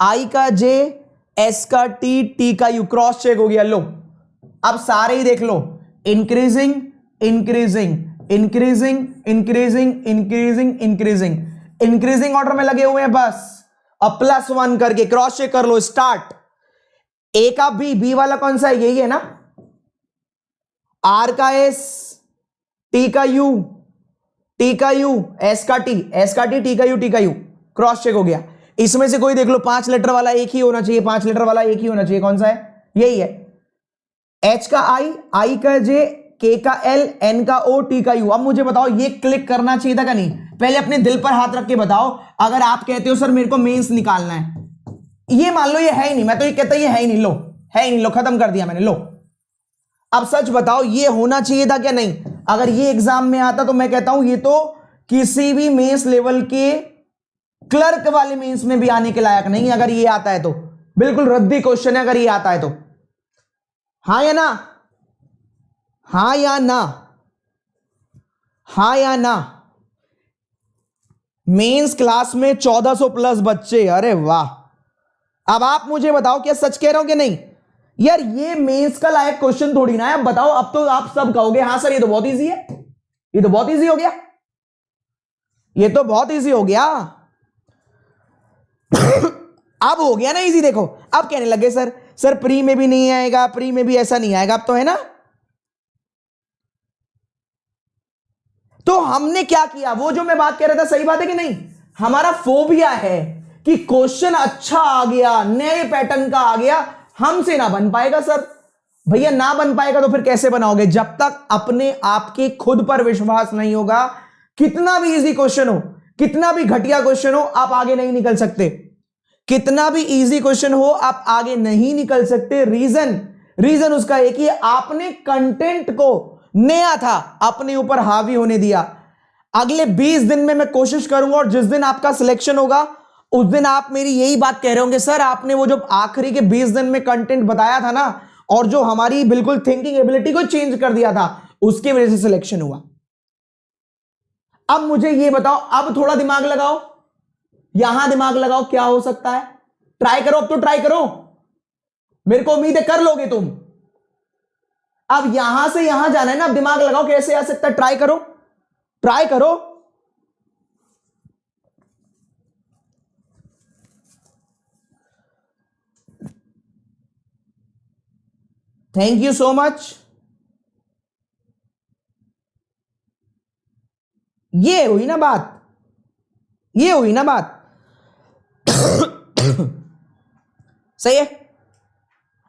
Speaker 1: आई का जे, एस का टी, टी का यू, क्रॉस चेक हो गया। लो अब सारे ही देख लो, increasing increasing increasing increasing increasing increasing increasing order में लगे हुए हैं बस। अब +1 करके क्रॉस चेक कर लो। स्टार्ट, ए का बी, बी वाला कौन सा है, यही है ना। आर का एस, टी का यू, टी का यू, एस का टी, एस का टी, टी का यू, टी का यू, क्रॉस चेक हो गया। इसमें से कोई देख लो, 5 लेटर वाला एक ही होना चाहिए, 5 लेटर वाला एक ही होना चाहिए। कौन सा है, यही है। एच का आई का जे, के का एल, एन का ओ, टी का यू। अब मुझे बताओ, ये क्लिक करना चाहिए था क्या नहीं? पहले अपने दिल पर हाथ रख के बताओ। अगर आप कहते हो सर मेरे को मेंस निकालना है, ये मान लो ये है ही नहीं, मैं तो ये कहता ये है ही नहीं, लो है ही नहीं, लो खत्म कर दिया मैंने, लो। अब सच बताओ, ये होना चाहिए था क्या नहीं? अगर ये एग्जाम में आता तो मैं कहता हूं ये तो किसी भी मेंस लेवल के क्लर्क वाले मेंस में भी आने के लायक नहीं। अगर ये आता है तो बिल्कुल रद्दी क्वेश्चन है, अगर ये आता है तो। हाँ या ना, हाँ या ना, हाँ या ना। मेंस क्लास में 1400+ बच्चे, अरे वाह। अब आप मुझे बताओ, क्या सच कह रहा हूं कि नहीं? यार ये मेंस का लायक क्वेश्चन थोड़ी ना है। अब बताओ, अब तो आप सब कहोगे हाँ सर ये तो बहुत इजी है, ये तो बहुत इजी हो गया, ये तो बहुत इजी हो गया। अब हो गया ना इजी। देखो अब कहने लगे सर प्री में भी नहीं आएगा, प्री में भी ऐसा नहीं आएगा, अब तो है ना। तो हमने क्या किया, वो जो मैं बात कह रहा था, सही बात है कि नहीं? हमारा फोबिया है कि क्वेश्चन अच्छा आ गया, नए पैटर्न का आ गया, हमसे ना बन पाएगा सर। भैया ना बन पाएगा तो फिर कैसे बनाओगे? जब तक अपने आपके खुद पर विश्वास नहीं होगा, कितना भी इजी क्वेश्चन हो, कितना भी घटिया क्वेश्चन हो, आप आगे नहीं निकल सकते। कितना भी इजी क्वेश्चन हो आप आगे नहीं निकल सकते। रीजन उसका एक ही, आपने कंटेंट को नया था अपने ऊपर हावी होने दिया। अगले 20 दिन में मैं कोशिश करूंगा, और जिस दिन आपका सिलेक्शन होगा उस दिन आप मेरी यही बात कह रहे होंगे, सर आपने वो जो आखिरी के 20 दिन में कंटेंट बताया था ना, और जो हमारी बिल्कुल थिंकिंग एबिलिटी को चेंज कर दिया था, उसकी वजह से सिलेक्शन हुआ। अब मुझे ये बताओ, अब थोड़ा दिमाग लगाओ, यहां दिमाग लगाओ, क्या हो सकता है? ट्राई करो, अब तो ट्राई करो, मेरे को उम्मीद है कर लोगे तुम। अब यहां से यहां जाना है ना, अब दिमाग लगाओ कैसे आ सकता है, ट्राई करो, ट्राई करो। Thank you so much. ये हुई ना बात, ये हुई ना बात। सही है।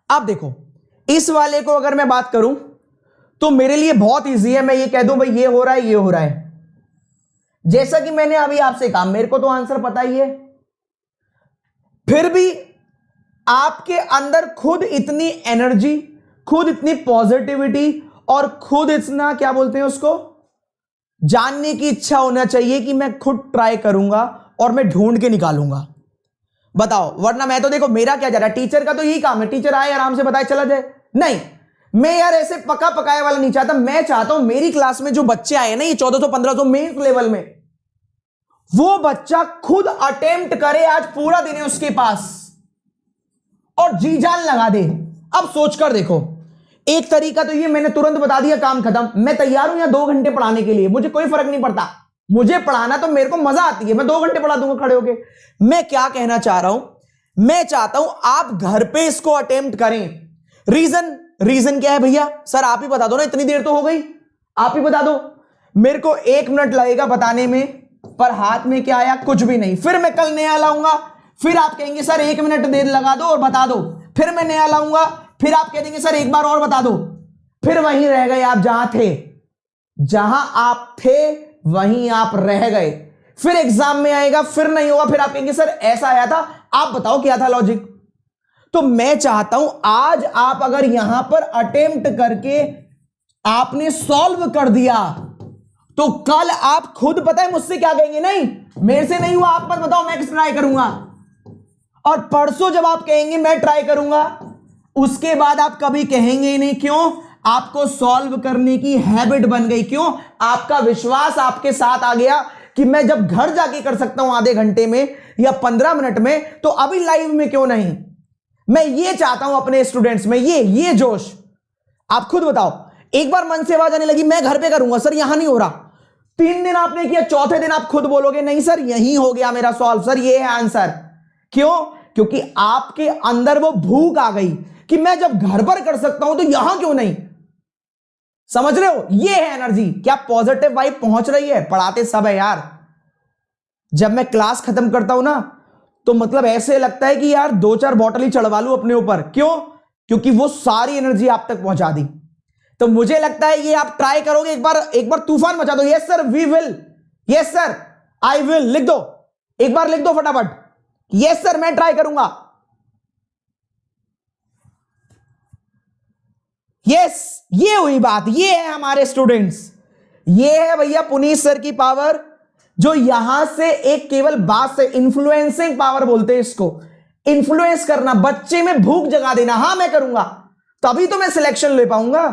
Speaker 1: अब देखो, इस वाले को अगर मैं बात करूं तो मेरे लिए बहुत इजी है, मैं ये कह दूं भाई ये हो रहा है, ये हो रहा है। जैसा कि मैंने अभी आपसे कहा, मेरे को तो आंसर पता ही है, फिर भी आपके अंदर खुद इतनी एनर्जी, खुद इतनी पॉजिटिविटी, और खुद इतना क्या बोलते हैं उसको, जानने की इच्छा होना चाहिए कि मैं खुद ट्राई करूंगा और मैं ढूंढ के निकालूंगा। बताओ, वरना मैं तो देखो मेरा क्या जा रहा है, टीचर का तो यही काम है, टीचर आए आराम से बताए चला जाए। नहीं, मैं यार ऐसे पका पकाए वाला नहीं चाहता। मैं चाहता हूं मेरी क्लास में जो बच्चे आए ना, ये 1400-1500 मेंस लेवल में, वो बच्चा खुद अटेम्प्ट करे, आज पूरा दिन है उसके पास, और जी जान लगा दे। अब सोचकर देखो, एक तरीका तो ये मैंने तुरंत बता दिया, काम खत्म। मैं तैयार हूं यहां 2 घंटे पढ़ाने के लिए, मुझे कोई फर्क नहीं पड़ता, मुझे पढ़ाना तो मेरे को मजा आती है, मैं 2 घंटे पढ़ा दूंगा खड़े होके। मैं क्या कहना चाह रहा हूं, मैं चाहता हूं आप घर पे इसको अटेम्प्ट करें। रीजन क्या है भैया? सर आप ही बता दो ना, इतनी देर तो हो गई, आप ही बता दो। मेरे को 1 मिनट लगेगा बताने में, पर हाथ में क्या आया? कुछ भी नहीं। फिर मैं कल नया लाऊंगा, फिर आप कहेंगे सर 1 मिनट देर लगा दो और बता दो, फिर मैं नया लाऊंगा, फिर आप कह देंगे सर एक बार और बता दो, फिर वहीं रह गए आप जहां थे। जहां आप थे वहीं आप रह गए। फिर एग्जाम में आएगा, फिर नहीं होगा, फिर आप कहेंगे सर ऐसा आया था, आप बताओ क्या था लॉजिक। तो मैं चाहता हूं आज आप अगर यहां पर अटेम्प्ट करके आपने सॉल्व कर दिया, तो कल आप खुद पता है मुझसे क्या कहेंगे, नहीं मेरे से नहीं हुआ, आप मत बताओ, मैं ट्राई करूंगा। और परसों जब आप कहेंगे मैं ट्राई करूंगा, उसके बाद आप कभी कहेंगे ही नहीं। क्यों? आपको सॉल्व करने की हैबिट बन गई। क्यों? आपका विश्वास आपके साथ आ गया कि मैं जब घर जाके कर सकता हूं आधे घंटे में या 15 मिनट में, तो अभी लाइव में क्यों नहीं। मैं ये चाहता हूं अपने स्टूडेंट्स में, ये जोश। आप खुद बताओ, एक बार मन से आवाज आने लगी मैं घर पे करूंगा, सर यहां नहीं हो रहा, 3 दिन आपने किया, चौथे दिन आप खुद बोलोगे नहीं सर यहीं हो गया मेरा सॉल्व, सर ये है आंसर। क्यों? क्योंकि आपके अंदर वो भूख आ गई कि मैं जब घर पर कर सकता हूं तो यहां क्यों नहीं। समझ रहे हो? ये है एनर्जी। क्या पॉजिटिव वाइब पहुंच रही है? पढ़ाते सब है यार। जब मैं क्लास खत्म करता हूं ना, तो मतलब ऐसे लगता है कि यार 2-4 बॉटल ही चढ़वा लूं अपने ऊपर। क्यों? क्योंकि वो सारी एनर्जी आप तक पहुंचा दी। तो मुझे लगता है ये आप ट्राई करोगे, एक बार तूफान मचा दो। Yes sir we will, yes sir I will, लिख दो, एक बार लिख दो फटाफट, यस सर मैं ट्राई करूंगा, यस। ये हुई बात, ये है हमारे स्टूडेंट्स, ये है भैया पुनीत सर की पावर, जो यहां से एक केवल बात से, इन्फ्लुएंसिंग पावर बोलते हैं इसको, इन्फ्लुएंस करना, बच्चे में भूख जगा देना। हां मैं करूंगा तभी तो मैं सिलेक्शन ले पाऊंगा।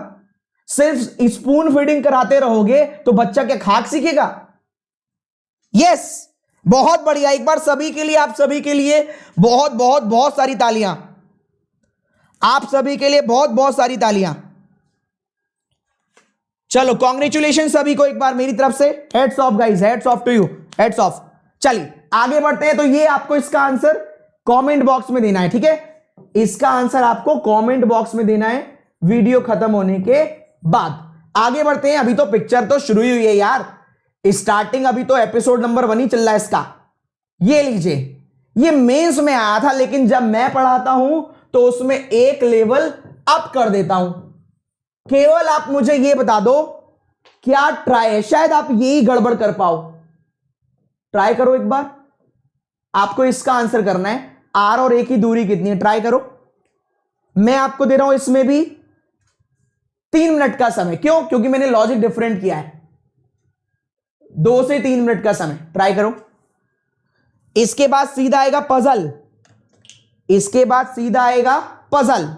Speaker 1: सिर्फ स्पून फीडिंग कराते रहोगे तो बच्चा क्या खाक सीखेगा? यस, बहुत बढ़िया। एक बार सभी के लिए, आप सभी के लिए बहुत बहुत बहुत सारी तालियां, आप सभी के लिए बहुत बहुत सारी तालियां। चलो कॉन्ग्रेचुलेशन सभी को एक बार मेरी तरफ से, hats off guys, hats off to you, hats off. चलिए आगे बढ़ते हैं। तो ये आपको इसका आंसर कमेंट बॉक्स में देना है, ठीक है? इसका आंसर आपको कमेंट बॉक्स में देना है वीडियो खत्म होने के बाद। आगे बढ़ते हैं। अभी तो पिक्चर तो शुरू ही हुई है यार, स्टार्टिंग अभी तो एपिसोड नंबर 1 ही चल रहा है इसका। ये लीजिए, ये मेंस में आया था, लेकिन जब मैं पढ़ाता हूं तो उसमें एक लेवल अप कर देता हूं। केवल आप मुझे ये बता दो क्या ट्राई है, शायद आप यही गड़बड़ कर पाओ। ट्राई करो एक बार, आपको इसका आंसर करना है। आर और ए की दूरी कितनी है, ट्राई करो। मैं आपको दे रहा हूं इसमें भी 3 मिनट का समय। क्यों? क्योंकि मैंने लॉजिक डिफरेंट किया है। 2 से 3 मिनट का समय, ट्राई करो। इसके बाद सीधा आएगा पजल, इसके बाद सीधा आएगा पजल।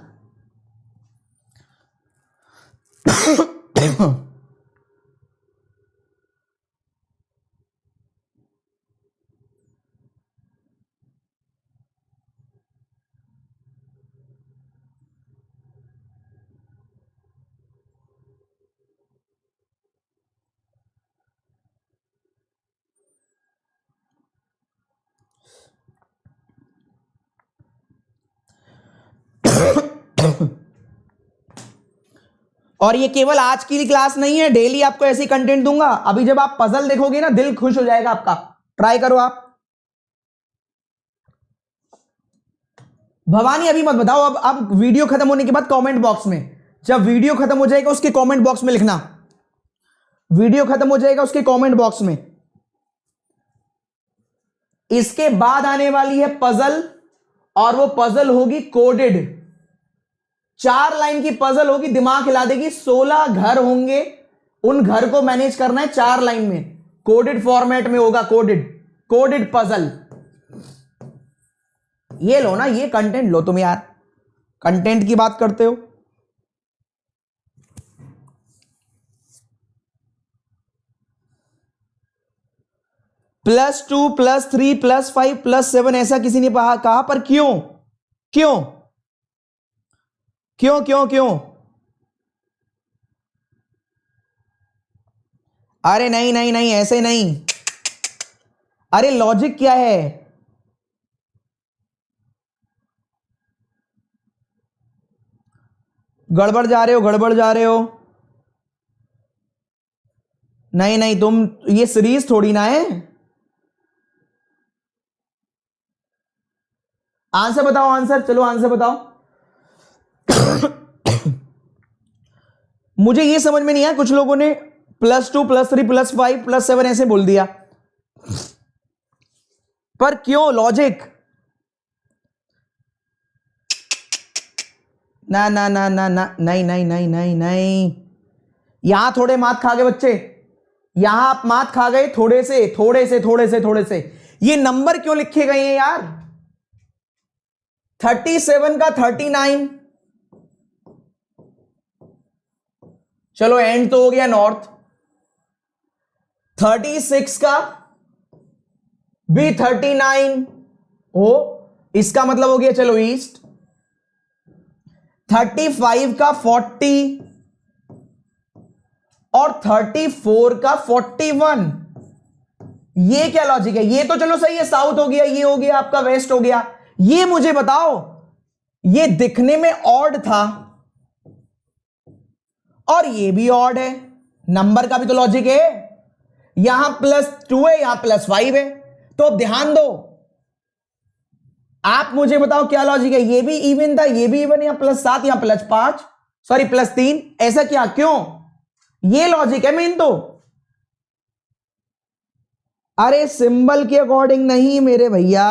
Speaker 1: और ये केवल आज की क्लास नहीं है, डेली आपको ऐसी कंटेंट दूंगा। अभी जब आप पजल देखोगे ना, दिल खुश हो जाएगा आपका। ट्राई करो आप। भवानी अभी मत बताओ, अब वीडियो खत्म होने के बाद कमेंट बॉक्स में, जब वीडियो खत्म हो जाएगा उसके कमेंट बॉक्स में लिखना। वीडियो खत्म हो जाएगा उसके कमेंट बॉक्स में। इसके बाद आने वाली है पजल, और वो पजल होगी कोडेड। 4 लाइन की पजल होगी, दिमाग हिला देगी। 16 घर होंगे, उन घर को मैनेज करना है 4 लाइन में। कोडेड फॉर्मेट में होगा, कोडेड पजल। ये लो ना, ये कंटेंट लो तुम यार, कंटेंट की बात करते हो। +2 +3 +5 +7 ऐसा किसी ने कहा, पर क्यों क्यों क्यों क्यों क्यों? अरे नहीं नहीं नहीं, ऐसे नहीं। अरे लॉजिक क्या है? गड़बड़ जा रहे हो, गड़बड़ जा रहे हो। नहीं नहीं, तुम, ये सीरीज थोड़ी ना है। आंसर बताओ, आंसर, चलो आंसर बताओ। मुझे ये समझ में नहीं आया, कुछ लोगों ने +2 +3 +5 +7 ऐसे बोल दिया, पर क्यों? लॉजिक ना ना ना ना ना, नहीं नहीं नहीं नहीं नहीं। यहां थोड़े मात खा गए बच्चे, यहां आप मात खा गए, थोड़े से थोड़े से थोड़े से थोड़े से। ये नंबर क्यों लिखे गए हैं यार? 37 का 39, चलो एंड तो हो गया नॉर्थ। 36 का भी 39 हो, इसका मतलब हो गया चलो ईस्ट। 35 का 40 और 34 का 41। ये क्या लॉजिक है? ये तो चलो सही है, साउथ हो गया, ये हो गया आपका वेस्ट हो गया। ये मुझे बताओ, ये दिखने में ऑड था और ये भी ऑड है, नंबर का भी तो लॉजिक है। यहां +2 है, यहां +5 है, तो ध्यान दो। आप मुझे बताओ क्या लॉजिक है? ये भी इवन था, ये भी इवन, यहां +7, यहां +5, सॉरी +3, ऐसा क्या, क्यों? ये लॉजिक है मेन तो। अरे सिंबल के अकॉर्डिंग नहीं मेरे भैया,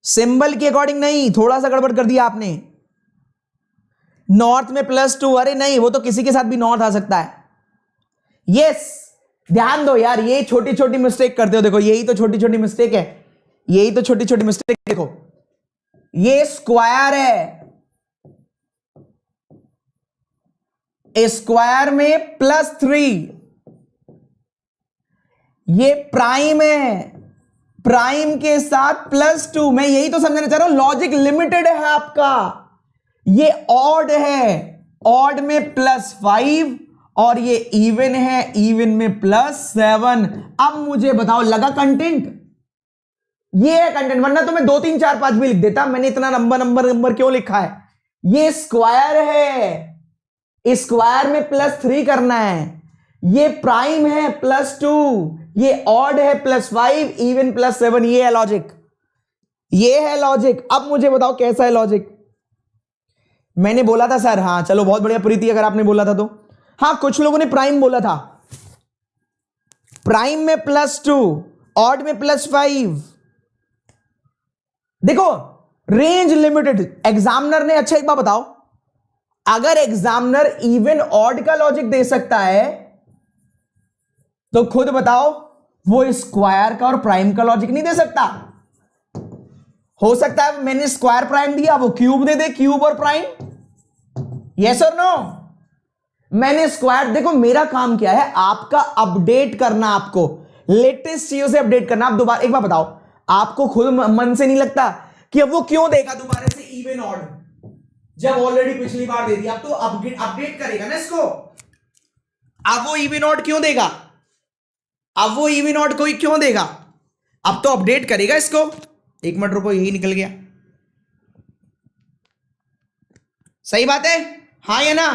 Speaker 1: सिंबल के अकॉर्डिंग नहीं, थोड़ा सा गड़बड़ कर दिया आपने। नॉर्थ में +2, अरे नहीं, वो तो किसी के साथ भी नॉर्थ आ सकता है। यस, ध्यान दो यार, ये छोटी छोटी मिस्टेक करते हो। देखो यही तो छोटी छोटी मिस्टेक है, यही तो छोटी छोटी मिस्टेक। देखो ये स्क्वायर है, स्क्वायर में +3, ये प्राइम है, प्राइम के साथ +2। मैं यही तो समझाना चाह रहा हूं, लॉजिक लिमिटेड है आपका। ये ऑड है, ऑड में +5, और ये इवन है, इवन में +7। अब मुझे बताओ, लगा कंटेंट? ये है कंटेंट, वरना तो मैं 2 3 4 5 भी लिख देता। मैंने इतना नंबर क्यों लिखा है? ये स्क्वायर है, स्क्वायर में +3 करना है। ये प्राइम है +2, ये ऑड है +5, इवन +7। ये है लॉजिक, ये है लॉजिक। अब मुझे बताओ कैसा है लॉजिक? मैंने बोला था सर, हाँ चलो बहुत बढ़िया प्रीति, अगर आपने बोला था तो। हाँ, कुछ लोगों ने प्राइम बोला था, प्राइम में +2, ऑड में +5, देखो रेंज लिमिटेड एग्जामिनर ने, अच्छा एक बात बताओ, अगर एग्जामिनर इवन ऑड का लॉजिक दे सकता है तो खुद बताओ वो स्क्वायर का और प्राइम का लॉजिक नहीं दे सकता? हो सकता है मैंने स्क्वायर प्राइम दिया, वो क्यूब दे दे, क्यूब और प्राइम। यस और नो? मैंने स्क्वायर, देखो मेरा काम क्या है, आपका अपडेट करना, आपको लेटेस्ट चीजों से अपडेट करना। आप दोबारा एक बार बताओ, आपको खुद मन से नहीं लगता कि अब वो क्यों देगा दोबारा से इवन ऑड, जब ऑलरेडी पिछली बार दे दिया? अब तो अपडेट करेगा ना इसको। अब वो इवन ऑड क्यों देगा? अब वो इवन ऑड कोई क्यों देगा? अब तो अपडेट करेगा इसको। एक मिनट रुको, यही निकल गया। सही बात है, हाँ या ना?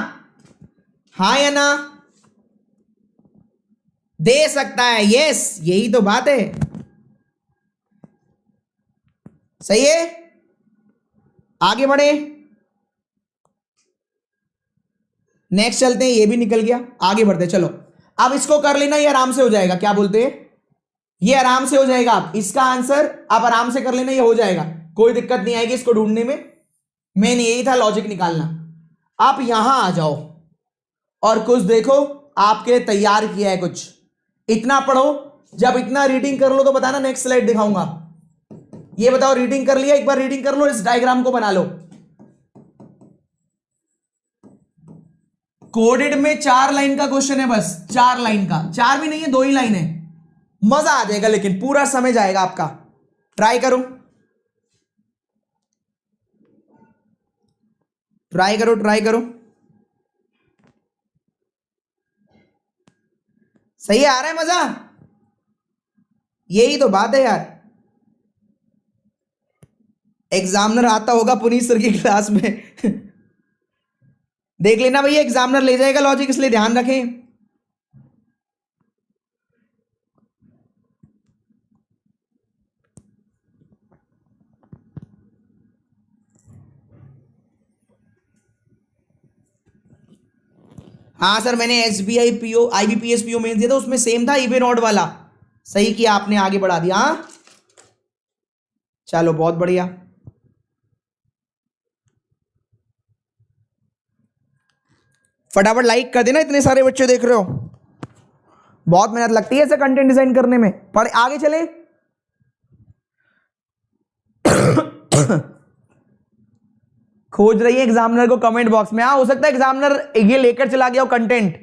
Speaker 1: हाँ या ना? दे सकता है, यस, यही तो बात है। सही है, आगे बढ़े, नेक्स्ट चलते हैं। ये भी निकल गया, आगे बढ़ते चलो। अब इसको कर लेना, ये आराम से हो जाएगा। क्या बोलते हैं? ये आराम से हो जाएगा। आप इसका आंसर आप आराम से कर लेना, ये हो जाएगा, कोई दिक्कत नहीं आएगी इसको ढूंढने में। मेन यही था लॉजिक निकालना। आप यहां आ जाओ और कुछ देखो, आपके लिए तैयार किया है कुछ। इतना पढ़ो, जब इतना रीडिंग कर लो तो बताना, नेक्स्ट स्लाइड दिखाऊंगा। ये बताओ, रीडिंग कर लिया? एक बार रीडिंग कर लो, इस डायग्राम को बना लो। कोडेड में 4 लाइन का क्वेश्चन है, बस 4 लाइन का, 4 भी नहीं है, 2 ही लाइन है। मजा आ जाएगा, लेकिन पूरा समय जाएगा आपका। ट्राई करो, ट्राई करो, ट्राई करो। सही है, आ रहा है मजा? यही तो बात है यार। एग्जामिनर आता होगा पुनीत सर की क्लास में देख लेना भैया, एग्जामिनर ले जाएगा लॉजिक, इसलिए ध्यान रखें। हाँ सर, मैंने SBI PO IBPS PO mains दिया था, उसमें सेम था इवन ऑड वाला। सही किया आपने, आगे बढ़ा दिया। हाँ चलो, बहुत बढ़िया। फटाफट लाइक कर देना, इतने सारे बच्चे देख रहे हो। बहुत मेहनत लगती है ऐसे कंटेंट डिजाइन करने में। पर आगे चले खोज रही है एग्जामिनर को कमेंट बॉक्स में। हाँ, हो सकता है एग्जामिनर ये लेकर चला गया हो कंटेंट।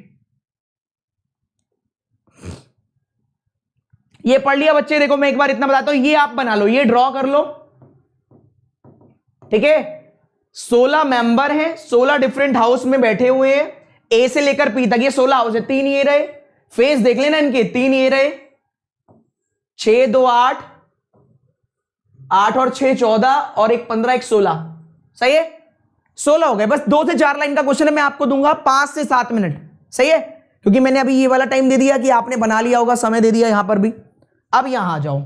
Speaker 1: ये पढ़ लिया बच्चे? देखो मैं एक बार इतना बताता हूं, ये आप बना लो, ये ड्रॉ कर लो, ठीक है। 16 मेंबर हैं, 16 डिफरेंट हाउस में बैठे हुए हैं, ए से लेकर पी तक। ये 16 हाउस है, 3 ये रहे, फेस देख लेना इनके, 3 ये रहे, 6 2 8, 8 और 6 14, और एक 15 एक 16। सही है, 16 हो गए। बस 2 से 4 लाइन का क्वेश्चन है, मैं आपको दूंगा 5 से 7 मिनट। सही है, क्योंकि मैंने अभी ये वाला टाइम दे दिया कि आपने बना लिया होगा, समय दे दिया यहां पर भी। अब यहां आ जाओ,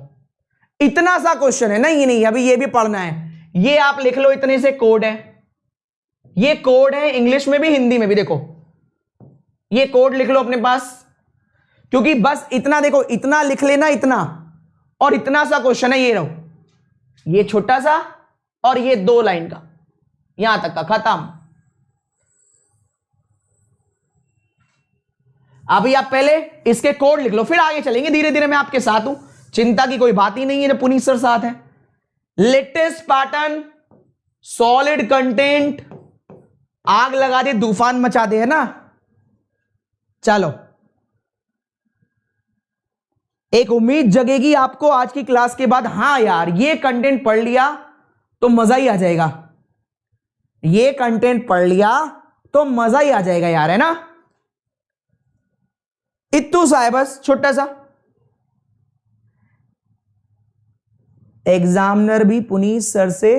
Speaker 1: इतना सा क्वेश्चन है ना, ये नहीं, अभी ये भी पढ़ना है। ये आप लिख लो, इतने से कोड है, ये कोड है इंग्लिश में भी हिंदी में भी। देखो ये कोड लिख लो अपने पास, क्योंकि बस इतना देखो, इतना लिख लेना, इतना और इतना सा क्वेश्चन है। ये रहो, ये छोटा सा और ये 2 लाइन का, यहां तक का, खत्म। अभी आप पहले इसके कोड लिख लो, फिर आगे चलेंगे धीरे धीरे। मैं आपके साथ हूं, चिंता की कोई बात ही नहीं है, पुनीत सर साथ है। लेटेस्ट पैटर्न, सॉलिड कंटेंट, आग लगा दे तूफान मचा दे, है ना। चलो, एक उम्मीद जगेगी आपको आज की क्लास के बाद, हाँ यार ये कंटेंट पढ़ लिया तो मजा ही आ जाएगा, ये कंटेंट पढ़ लिया तो मजा ही आ जाएगा यार, है ना। इत्तू सा है बस, छोटा सा। एग्जामिनर भी पुनीत सर से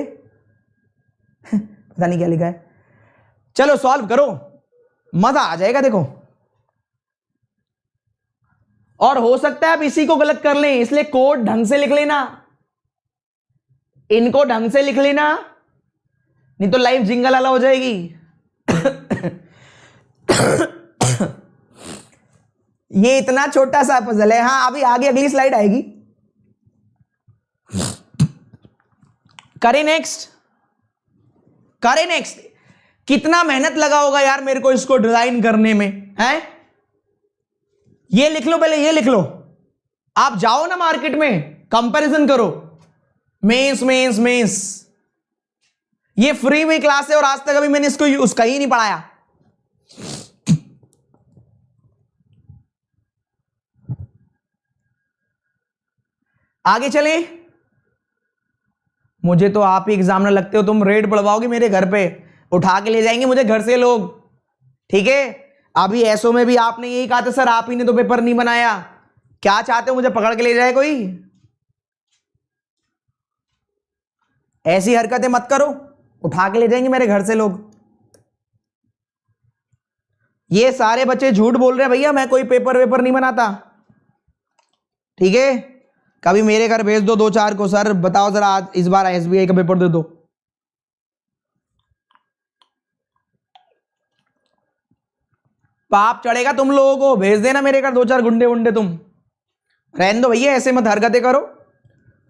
Speaker 1: पता नहीं क्या लिखा है। चलो सॉल्व करो, मजा आ जाएगा देखो। और हो सकता है आप इसी को गलत कर लें, इसलिए कोड ढंग से लिख लेना, इनको ढंग से लिख लेना, नहीं तो लाइव जिंगल वाला हो जाएगी। ये इतना छोटा सा पजल है। हाँ, अभी आगे अगली स्लाइड आएगी। करें नेक्स्ट, करें नेक्स्ट। कितना मेहनत लगा होगा यार मेरे को इसको डिजाइन करने में, है? ये लिख लो, पहले ये लिख लो। आप जाओ ना मार्केट में, कंपैरिजन करो, मेंस मेंस मेंस। ये फ्री में क्लास है और आज तक अभी मैंने इसको उसका ही नहीं पढ़ाया। आगे चले। मुझे तो आप ही एग्जामिनर लगते हो, तुम रेड बढ़वाओगे मेरे घर पे, उठा के ले जाएंगे मुझे घर से लोग, ठीक है? अभी एसओ में भी आपने यही कहा था सर आप ही ने तो पेपर नहीं बनाया, क्या चाहते हो मुझे पकड़ के ले जाए कोई? ऐसी हरकतें मत करो, उठा के ले जाएंगे मेरे घर से लोग। ये सारे बच्चे झूठ बोल रहे हैं भैया, मैं कोई पेपर वेपर नहीं बनाता, ठीक है? कभी मेरे घर भेज दो 2-4 को, सर बताओ जरा आज इस बार एसबीआई का पेपर दे दो। पाप चढ़ेगा तुम लोगों को, भेज देना मेरे घर 2-4 गुंडे वुंडे। तुम रहने दो भैया, ऐसे मत हरकतें करो।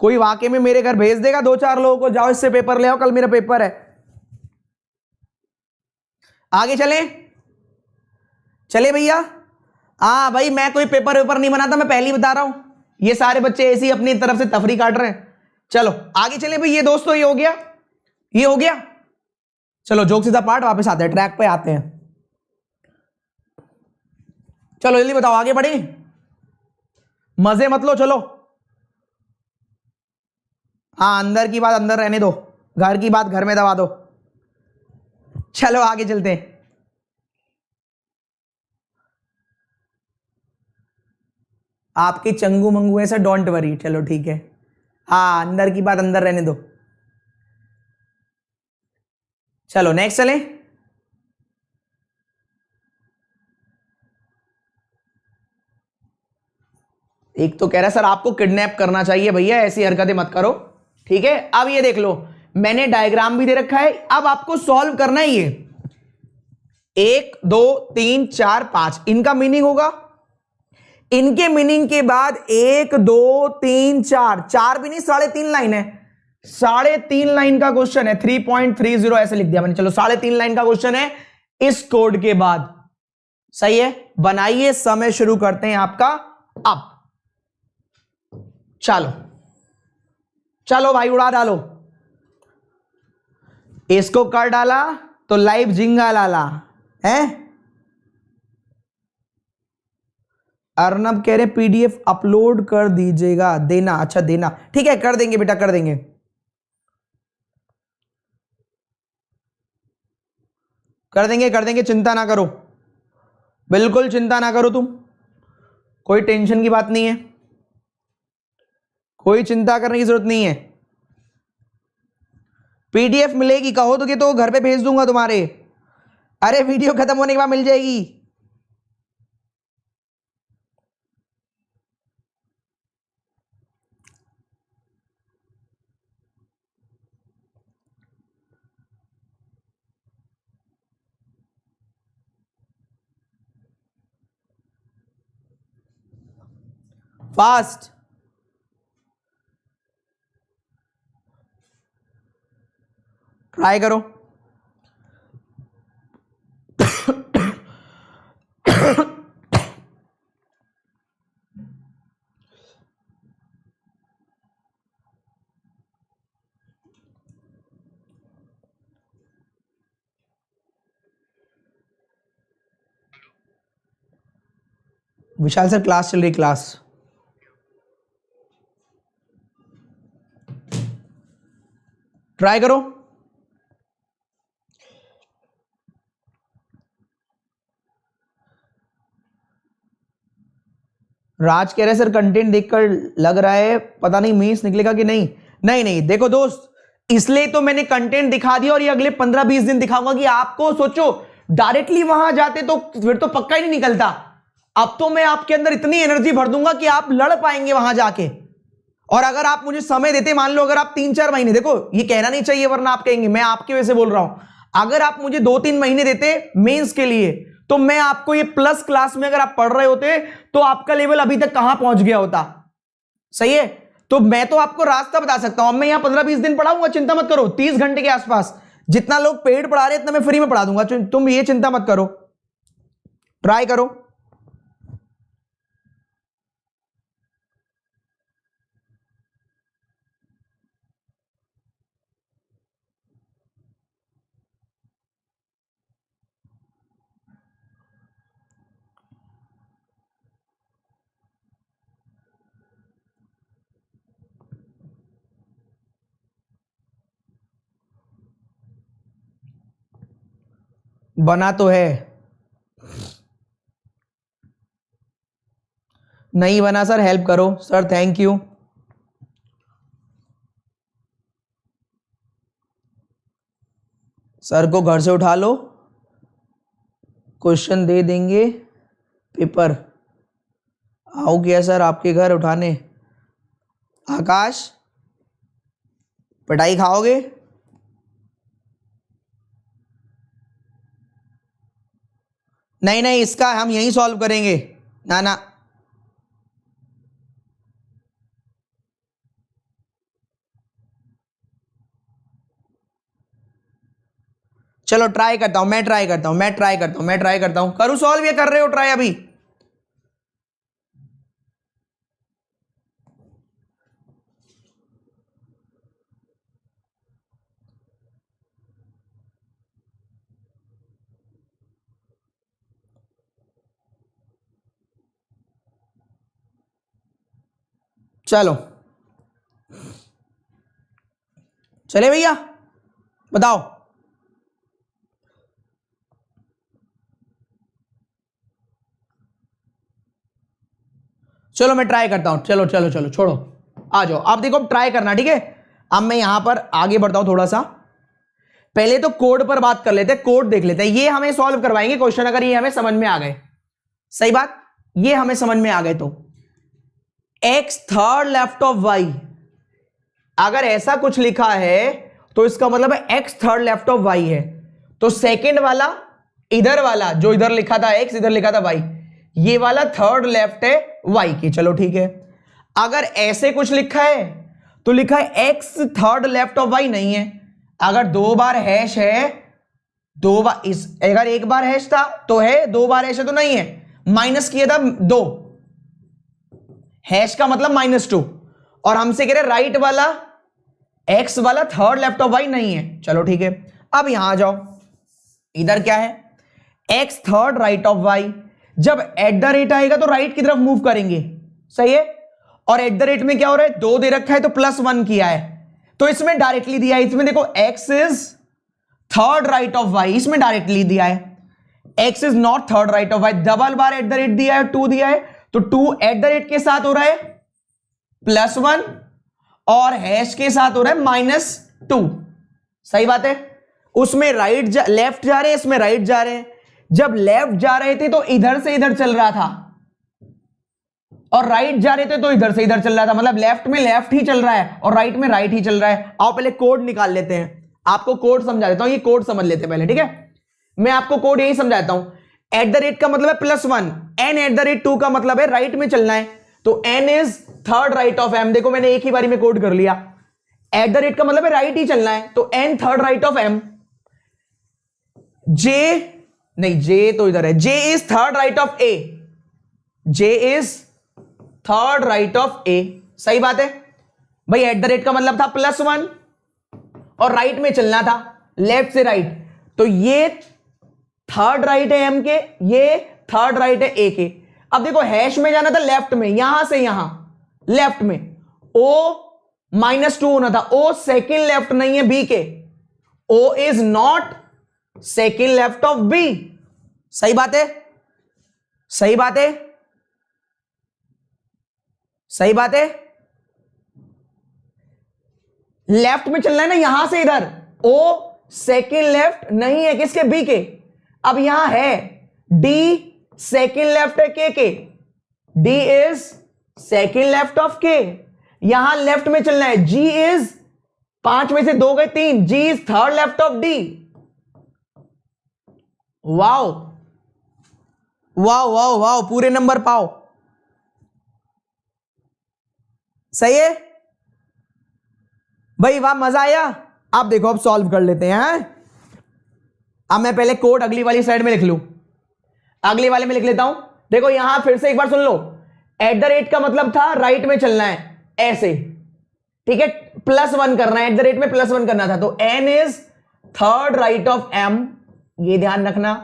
Speaker 1: कोई वाकई में मेरे घर भेज देगा 2-4 लोगों को, जाओ इससे पेपर ले आओ, कल मेरा पेपर है। आगे चले, चले भैया। हाँ भाई, मैं कोई पेपर वेपर नहीं बनाता, मैं पहले ही बता रहा हूं। ये सारे बच्चे ऐसे ही अपनी तरफ से तफरी काट रहे हैं। चलो आगे चले भाई। ये दोस्तों ये हो गया, ये हो गया। चलो जोक सीधा पार्ट वापस आते हैं, ट्रैक पे आते हैं। चलो जल्दी बताओ, आगे बढ़े, मजे मत लो, चलो। हाँ, अंदर की बात अंदर रहने दो, घर की बात घर में दबा दो। चलो आगे चलते हैं। आपकी चंगू मंगू ऐसा डोंट वरी, चलो ठीक है। हाँ, अंदर की बात अंदर रहने दो। चलो नेक्स्ट चले। एक तो कह रहा है सर आपको किडनैप करना चाहिए भैया, ऐसी हरकतें मत करो, ठीक है? अब ये देख लो, मैंने डायग्राम भी दे रखा है, अब आपको सॉल्व करना ही है। 1 2 3 4 5 इनका मीनिंग होगा। इनके मीनिंग के बाद 1 2 3 4, 4 भी नहीं 3.5 लाइन है, 3.5 लाइन का क्वेश्चन है। 3.30 ऐसे लिख दिया मैंने। चलो 3.5 लाइन का क्वेश्चन है इस कोड के बाद, सही है? बनाइए, समय शुरू करते हैं आपका अब। चलो चलो भाई, उड़ा डालो। इसको कर डाला तो लाइव जिंगा लाला है। अर्नब कह रहे पीडीएफ अपलोड कर दीजिएगा, देना। अच्छा देना, ठीक है, कर देंगे बेटा, कर देंगे। कर देंगे, चिंता ना करो, बिल्कुल चिंता ना करो तुम, कोई टेंशन की बात नहीं है, कोई चिंता करने की जरूरत नहीं है। पीडीएफ मिलेगी, कहो तो घर पे भेज दूंगा तुम्हारे। अरे वीडियो खत्म होने के बाद मिल जाएगी। फास्ट, ट्राई करो। विशाल सर क्लास चल रही, क्लास। ट्राई करो। राज कह रहे सर कंटेंट देखकर लग रहा है पता नहीं मीन्स निकलेगा कि नहीं। नहीं नहीं, देखो दोस्त, इसलिए तो मैंने कंटेंट दिखा दिया और ये अगले 15-20 दिन दिखाऊंगा कि आपको, सोचो डायरेक्टली वहां जाते तो फिर तो पक्का ही नहीं निकलता। अब तो मैं आपके अंदर इतनी एनर्जी भर दूंगा कि आप लड़ पाएंगे वहां जाके। और अगर आप मुझे समय देते, मान लो अगर आप 3-4 महीने, देखो ये कहना नहीं चाहिए वरना आप कहेंगे, मैं आपकी वजह से बोल रहा हूं, अगर आप मुझे 2-3 महीने देते मेंस के लिए, तो मैं आपको ये प्लस क्लास में अगर आप पढ़ रहे होते तो आपका लेवल अभी तक कहां पहुंच गया होता। सही है? तो मैं तो आपको रास्ता बता सकता हूं, अब मैं यहां 15-20 दिन पढ़ाऊंगा, चिंता मत करो, 30 घंटे के आसपास जितना लोग पेड पढ़ा रहे हैं इतना मैं फ्री में पढ़ा दूंगा, तुम ये चिंता मत करो, ट्राई करो। बना तो है, नहीं बना सर, हेल्प करो सर, थैंक यू। सर को घर से उठा लो, क्वेश्चन दे देंगे, पेपर आओ क्या सर आपके घर उठाने? आकाश पिटाई खाओगे? नहीं नहीं, इसका हम यहीं सॉल्व करेंगे, ना ना। चलो ट्राई करता हूं, मैं ट्राई करता हूं, मैं ट्राई करता हूं, मैं ट्राई करता हूं, करूं सॉल्व या कर रहे हो ट्राई अभी? चलो चले भैया, बताओ। चलो मैं ट्राई करता हूं, चलो चलो चलो छोड़ो, आ जाओ आप, देखो अब ट्राई करना, ठीक है? अब मैं यहां पर आगे बढ़ता हूं थोड़ा सा, पहले तो कोड पर बात कर लेते हैं, कोड देख लेते हैं, ये हमें सॉल्व करवाएंगे क्वेश्चन, अगर ये हमें समझ में आ गए, सही बात, ये हमें समझ में आ गए तो x third left of y, अगर ऐसा कुछ लिखा है तो इसका मतलब है x third left of y है, तो सेकंड वाला, इधर वाला जो इधर लिखा था x, इधर लिखा था y, ये वाला थर्ड लेफ्ट है y की, चलो ठीक है। अगर ऐसे कुछ लिखा है तो लिखा है x third left of y नहीं है, अगर दो बार हैश है, दो बार इस, अगर एक बार हैश था तो है, दो बार हैश है तो नहीं है, माइनस किया था दो, हैश का मतलब -2, और हमसे कह रहे राइट वाला x वाला थर्ड लेफ्ट ऑफ y नहीं है, चलो ठीक है। अब यहां आ जाओ, इधर क्या है, x third right of y, जब एट द रेट आएगा तो राइट की तरफ मूव करेंगे, सही है, और एट द रेट में क्या हो रहा है, 2 दे रखा है तो +1 किया है, तो इसमें डायरेक्टली दिया है, इसमें देखो x is third right of y, इसमें डायरेक्टली दिया है x is not third right of y, double bar at the rate दिया है, 2 दिया है, तो 2 एट द रेट के साथ हो रहा है +1 और हैश के साथ हो रहा है -2, सही बात है। उसमें लेफ्ट जा रहे हैं, इसमें राइट जा रहे हैं, जब लेफ्ट जा रहे थे तो इधर से इधर चल रहा था, और राइट जा रहे थे तो इधर से इधर चल रहा था, मतलब लेफ्ट में लेफ्ट ही चल रहा है और राइट में राइट ही चल रहा है। आओ पहले कोड निकाल लेते हैं, आपको कोड समझा देता हूं, ये कोड समझ लेते हैं पहले, ठीक है? मैं आपको कोड यही समझाता हूं, एट द रेट का मतलब है +1, एन एट द रेट 2 का मतलब है राइट में चलना है, तो N is third right of M, देखो मैंने एक ही बारी में कोड कर लिया, एट द रेट का मतलब है राइट ही चलना है, तो N third right of M, J नहीं, जे तो इधर है, J is third right of A, J is third right of A, सही बात है भाई, एट द रेट का मतलब था +1 और राइट में चलना था, लेफ्ट से राइट, तो ये थर्ड राइट है एम के, ये थर्ड राइट है ए के। अब देखो हैश में जाना था लेफ्ट में, यहां से यहां लेफ्ट में, ओ -2 होना था, ओ सेकेंड लेफ्ट नहीं है बी के, O is not second left of B, सही बात है, सही बात है, सही बात है, लेफ्ट में चलना है ना यहां से इधर, ओ सेकेंड लेफ्ट नहीं है किसके, बी के, अब यहां है डी सेकेंड लेफ्ट है के, D is second left of के, यहां लेफ्ट में चलना है, जी इज 5 में से 2 गए 3, G is third left of D, wow wow wow wow, पूरे नंबर पाओ, सही है, भाई वाह, मजा आया। अब देखो, अब सॉल्व कर लेते हैं। अब मैं पहले कोड अगली वाली साइड में लिख लूं, अगली वाले में लिख लेता हूं। देखो यहां फिर से एक बार सुन लो, एट द रेट का मतलब था राइट में चलना है ऐसे, ठीक है, +1 करना है, एट द रेट में +1 करना था, तो n is third right of m, ये ध्यान रखना।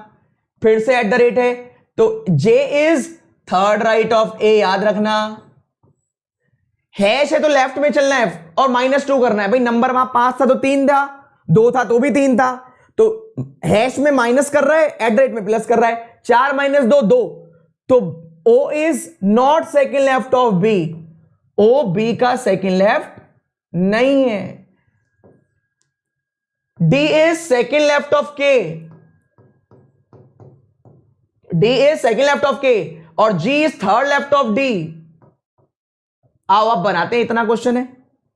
Speaker 1: फिर से एट द रेट है तो j is third right of a, याद रखना। हैश है तो लेफ्ट में चलना है और -2 करना है। भाई नंबर वहां 5 था तो 3 था, 2 था तो भी 3 था, तो हैश में माइनस कर रहा है, एट द रेट में प्लस कर रहा है। 4 - 2 2, तो O is not second left of B, O B का सेकेंड लेफ्ट नहीं है। D is second left of K, D is second left of K और G is third left of D। आओ अब बनाते हैं, इतना क्वेश्चन है,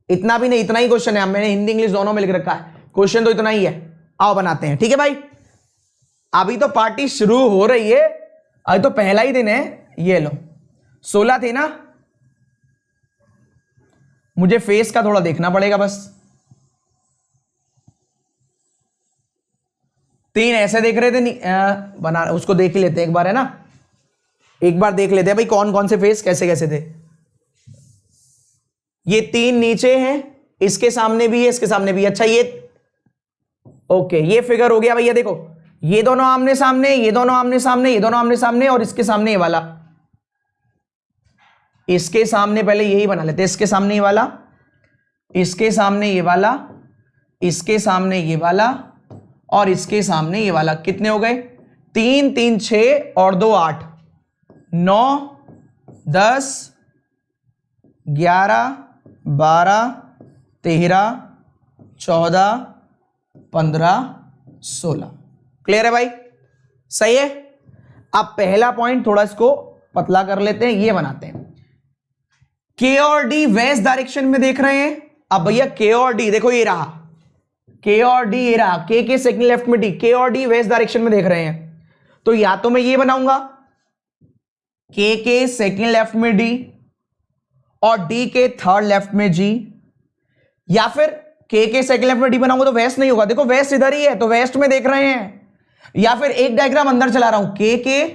Speaker 1: इतना भी नहीं, इतना ही क्वेश्चन है, मैंने हिंदी इंग्लिश दोनों में लिख रखा है, क्वेश्चन तो इतना ही है। आओ बनाते हैं, ठीक है भाई। अभी तो पार्टी शुरू हो रही है, अभी तो पहला ही दिन है। ये लो 16 थे ना, मुझे फेस का थोड़ा देखना पड़ेगा बस। 3 ऐसे देख रहे थे, नहीं बना, उसको देख ही लेते हैं एक बार, है ना, एक बार देख लेते हैं भाई कौन कौन से फेस कैसे कैसे थे। ये 3 नीचे हैं, इसके सामने भी है, इसके सामने भी। अच्छा ये ओके, ये फिगर हो गया भैया। देखो ये दोनों आमने सामने, ये दोनों आमने सामने, ये दोनों आमने सामने, और इसके सामने ये वाला, इसके सामने पहले यही बना लेते हैं, इसके सामने ये वाला, इसके सामने ये वाला, इसके सामने ये वाला और इसके सामने ये वाला। कितने हो गए? 3 3 6 और 2 8, 9 10 11 12 13 14 15 16। क्लियर है भाई? सही है। अब पहला पॉइंट थोड़ा इसको पतला कर लेते हैं, ये बनाते हैं। के और डी वेस्ट डायरेक्शन में देख रहे हैं। अब भैया के और डी देखो, ये रहा के और डी, ये रहा के सेकंड लेफ्ट में डी, के और डी वेस्ट डायरेक्शन में देख रहे हैं। तो या तो मैं ये बनाऊंगा के सेकंड लेफ्ट में डी और डी के थर्ड लेफ्ट में जी, या फिर के सेकंड लेफ्ट में डी बनाऊंगा तो वेस्ट नहीं होगा। देखो वेस्ट इधर ही है तो वेस्ट में देख रहे हैं। या फिर एक डायग्राम अंदर चला रहा हूं, के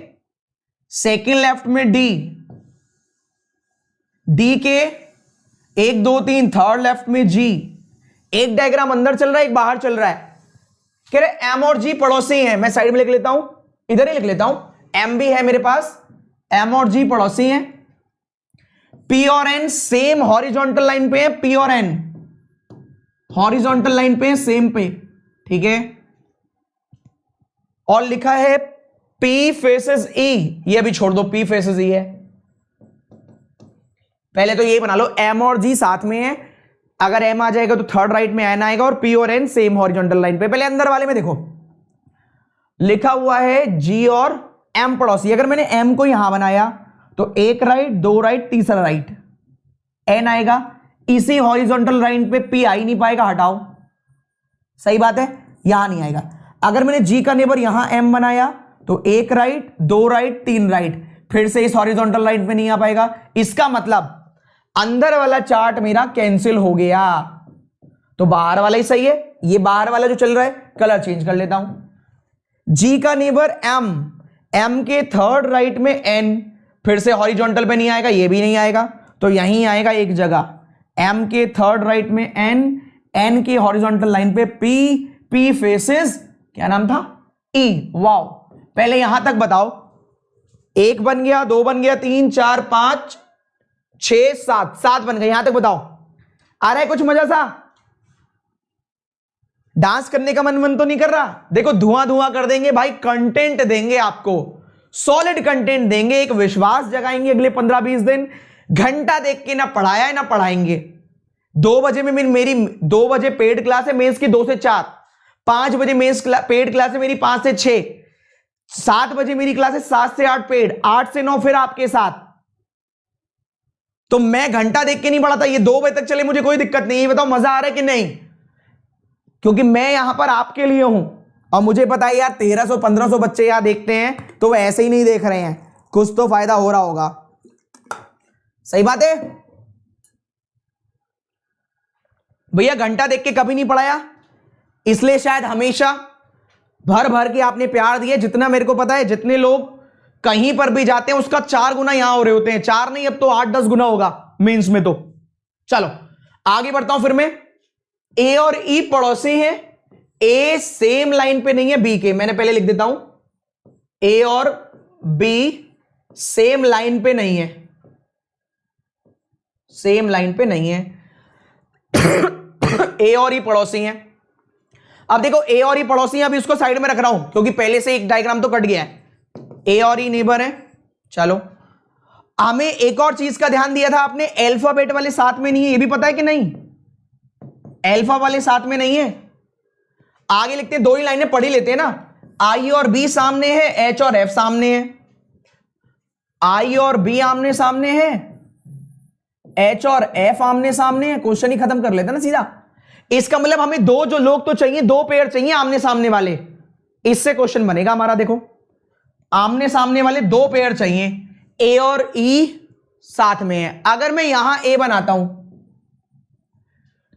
Speaker 1: सेकंड लेफ्ट में डी, डी के 1 2 3 थर्ड लेफ्ट में जी। एक डायग्राम अंदर चल रहा है, एक बाहर चल रहा है। कह रहे एम और जी पड़ोसी हैं। मैं साइड में लिख लेता हूं, इधर ही लिख लेता हूं, एम भी है मेरे पास, एम और जी पड़ोसी हैं। पी और एन सेम हॉरिजॉन्टल लाइन पे है, पी और एन हॉरिजॉन्टल लाइन पे सेम पे, ठीक है। और लिखा है P फेसेस E, ये भी छोड़ दो, P फेसेस E है। पहले तो ये बना लो, M और G साथ में है, अगर M आ जाएगा तो थर्ड राइट में N आएगा और P और N सेम हॉरिजॉन्टल लाइन पे। पहले अंदर वाले में देखो लिखा हुआ है G और M पड़ोसी। अगर मैंने M को यहां बनाया तो 1 राइट 2 राइट तीसरा राइट N आएगा। इसी हॉरिजॉन्टल लाइन पे P आ ही नहीं पाएगा, हटाओ, सही बात है, यहां नहीं आएगा। अगर मैंने G का नेबर यहां M बनाया तो 1 राइट 2 राइट 3 राइट, फिर से इस हॉरिजॉन्टल लाइन पे नहीं आ पाएगा। इसका मतलब अंदर वाला चार्ट मेरा कैंसिल हो गया, तो बाहर वाला ही सही है। ये बाहर वाला जो चल रहा है, कलर चेंज कर लेता हूं। G का नेबर M, M के थर्ड राइट में N, फिर से हॉरिजॉन्टल पे नहीं आएगा, ये भी नहीं आएगा, तो यहीं आएगा एक जगह। M के थर्ड राइट में N, N के हॉरिजॉन्टल लाइन पे P, P फेसेस क्या नाम था? E। वाओ, पहले यहां तक बताओ, 1 बन गया, 2 बन गया, 3 4 5 6 7, 7 बन गए। यहां तक बताओ, आ रहा है कुछ मजा सा? डांस करने का मन तो नहीं कर रहा? देखो धुआं धुआं कर देंगे भाई, कंटेंट देंगे आपको, सॉलिड कंटेंट देंगे, एक विश्वास जगाएंगे अगले 15-20 दिन। घंटा देख के ना पढ़ाया है ना पढ़ाएंगे। 2 बजे में मेरी 2 बजे पेड क्लास है मेंस की, 2 से 4, 5 बजे मेंस पेड क्लास है मेरी 5 से 6, 7 बजे मेरी क्लास है 7 से 8 पेड, 8 से 9 फिर आपके साथ। तो मैं घंटा देख के नहीं पढ़ाता, ये 2 बजे तक चले मुझे कोई दिक्कत नहीं। ये बताओ मजा आ रहा है कि नहीं? क्योंकि मैं यहां पर आपके लिए हूं और मुझे पता है यार 1300-1500 बच्चे यहां देखते हैं तो वो ऐसे ही नहीं देख रहे हैं, कुछ तो फायदा हो रहा होगा, सही बात है। भैया घंटा देख के कभी नहीं पढ़ाया, इसलिए शायद हमेशा भर भर के आपने प्यार दिया। जितना मेरे को पता है, जितने लोग कहीं पर भी जाते हैं उसका 4 गुना यहां हो रहे होते हैं, 4 नहीं अब तो 8-10 गुना होगा मेंस में। तो चलो आगे बढ़ता हूं फिर मैं। ए और ई पड़ोसी हैं, ए सेम लाइन पे नहीं है बी के, मैंने पहले लिख देता हूं, ए और बी सेम लाइन पे नहीं है, सेम लाइन पे नहीं है। ए और ई पड़ोसी हैं। अब देखो ए और ई पड़ोसी हैं, अभी उसको साइड में रख रहा हूं क्योंकि पहले से एक डायग्राम तो कट गया है। ए और ई नेबर है। चलो हमें एक और चीज का ध्यान दिया था आपने, अल्फाबेट वाले साथ में नहीं है, ये भी पता है कि नहीं? अल्फा वाले साथ में नहीं है। आगे लिखते हैं, 2 ही लाइनें पढ़ ही लेते हैं ना। आई और बी सामने है, एच और एफ सामने है। आई और बी आमने सामने है, एच और एफ आमने सामने है। क्वेश्चन ही खत्म कर लेते ना सीधा। इसका मतलब हमें दो जो लोग तो चाहिए, 2 पेयर चाहिए आमने सामने वाले। इससे क्वेश्चन बनेगा हमारा। देखो आमने सामने वाले 2 पेयर चाहिए, ए और ई साथ में है। अगर मैं यहां ए बनाता हूं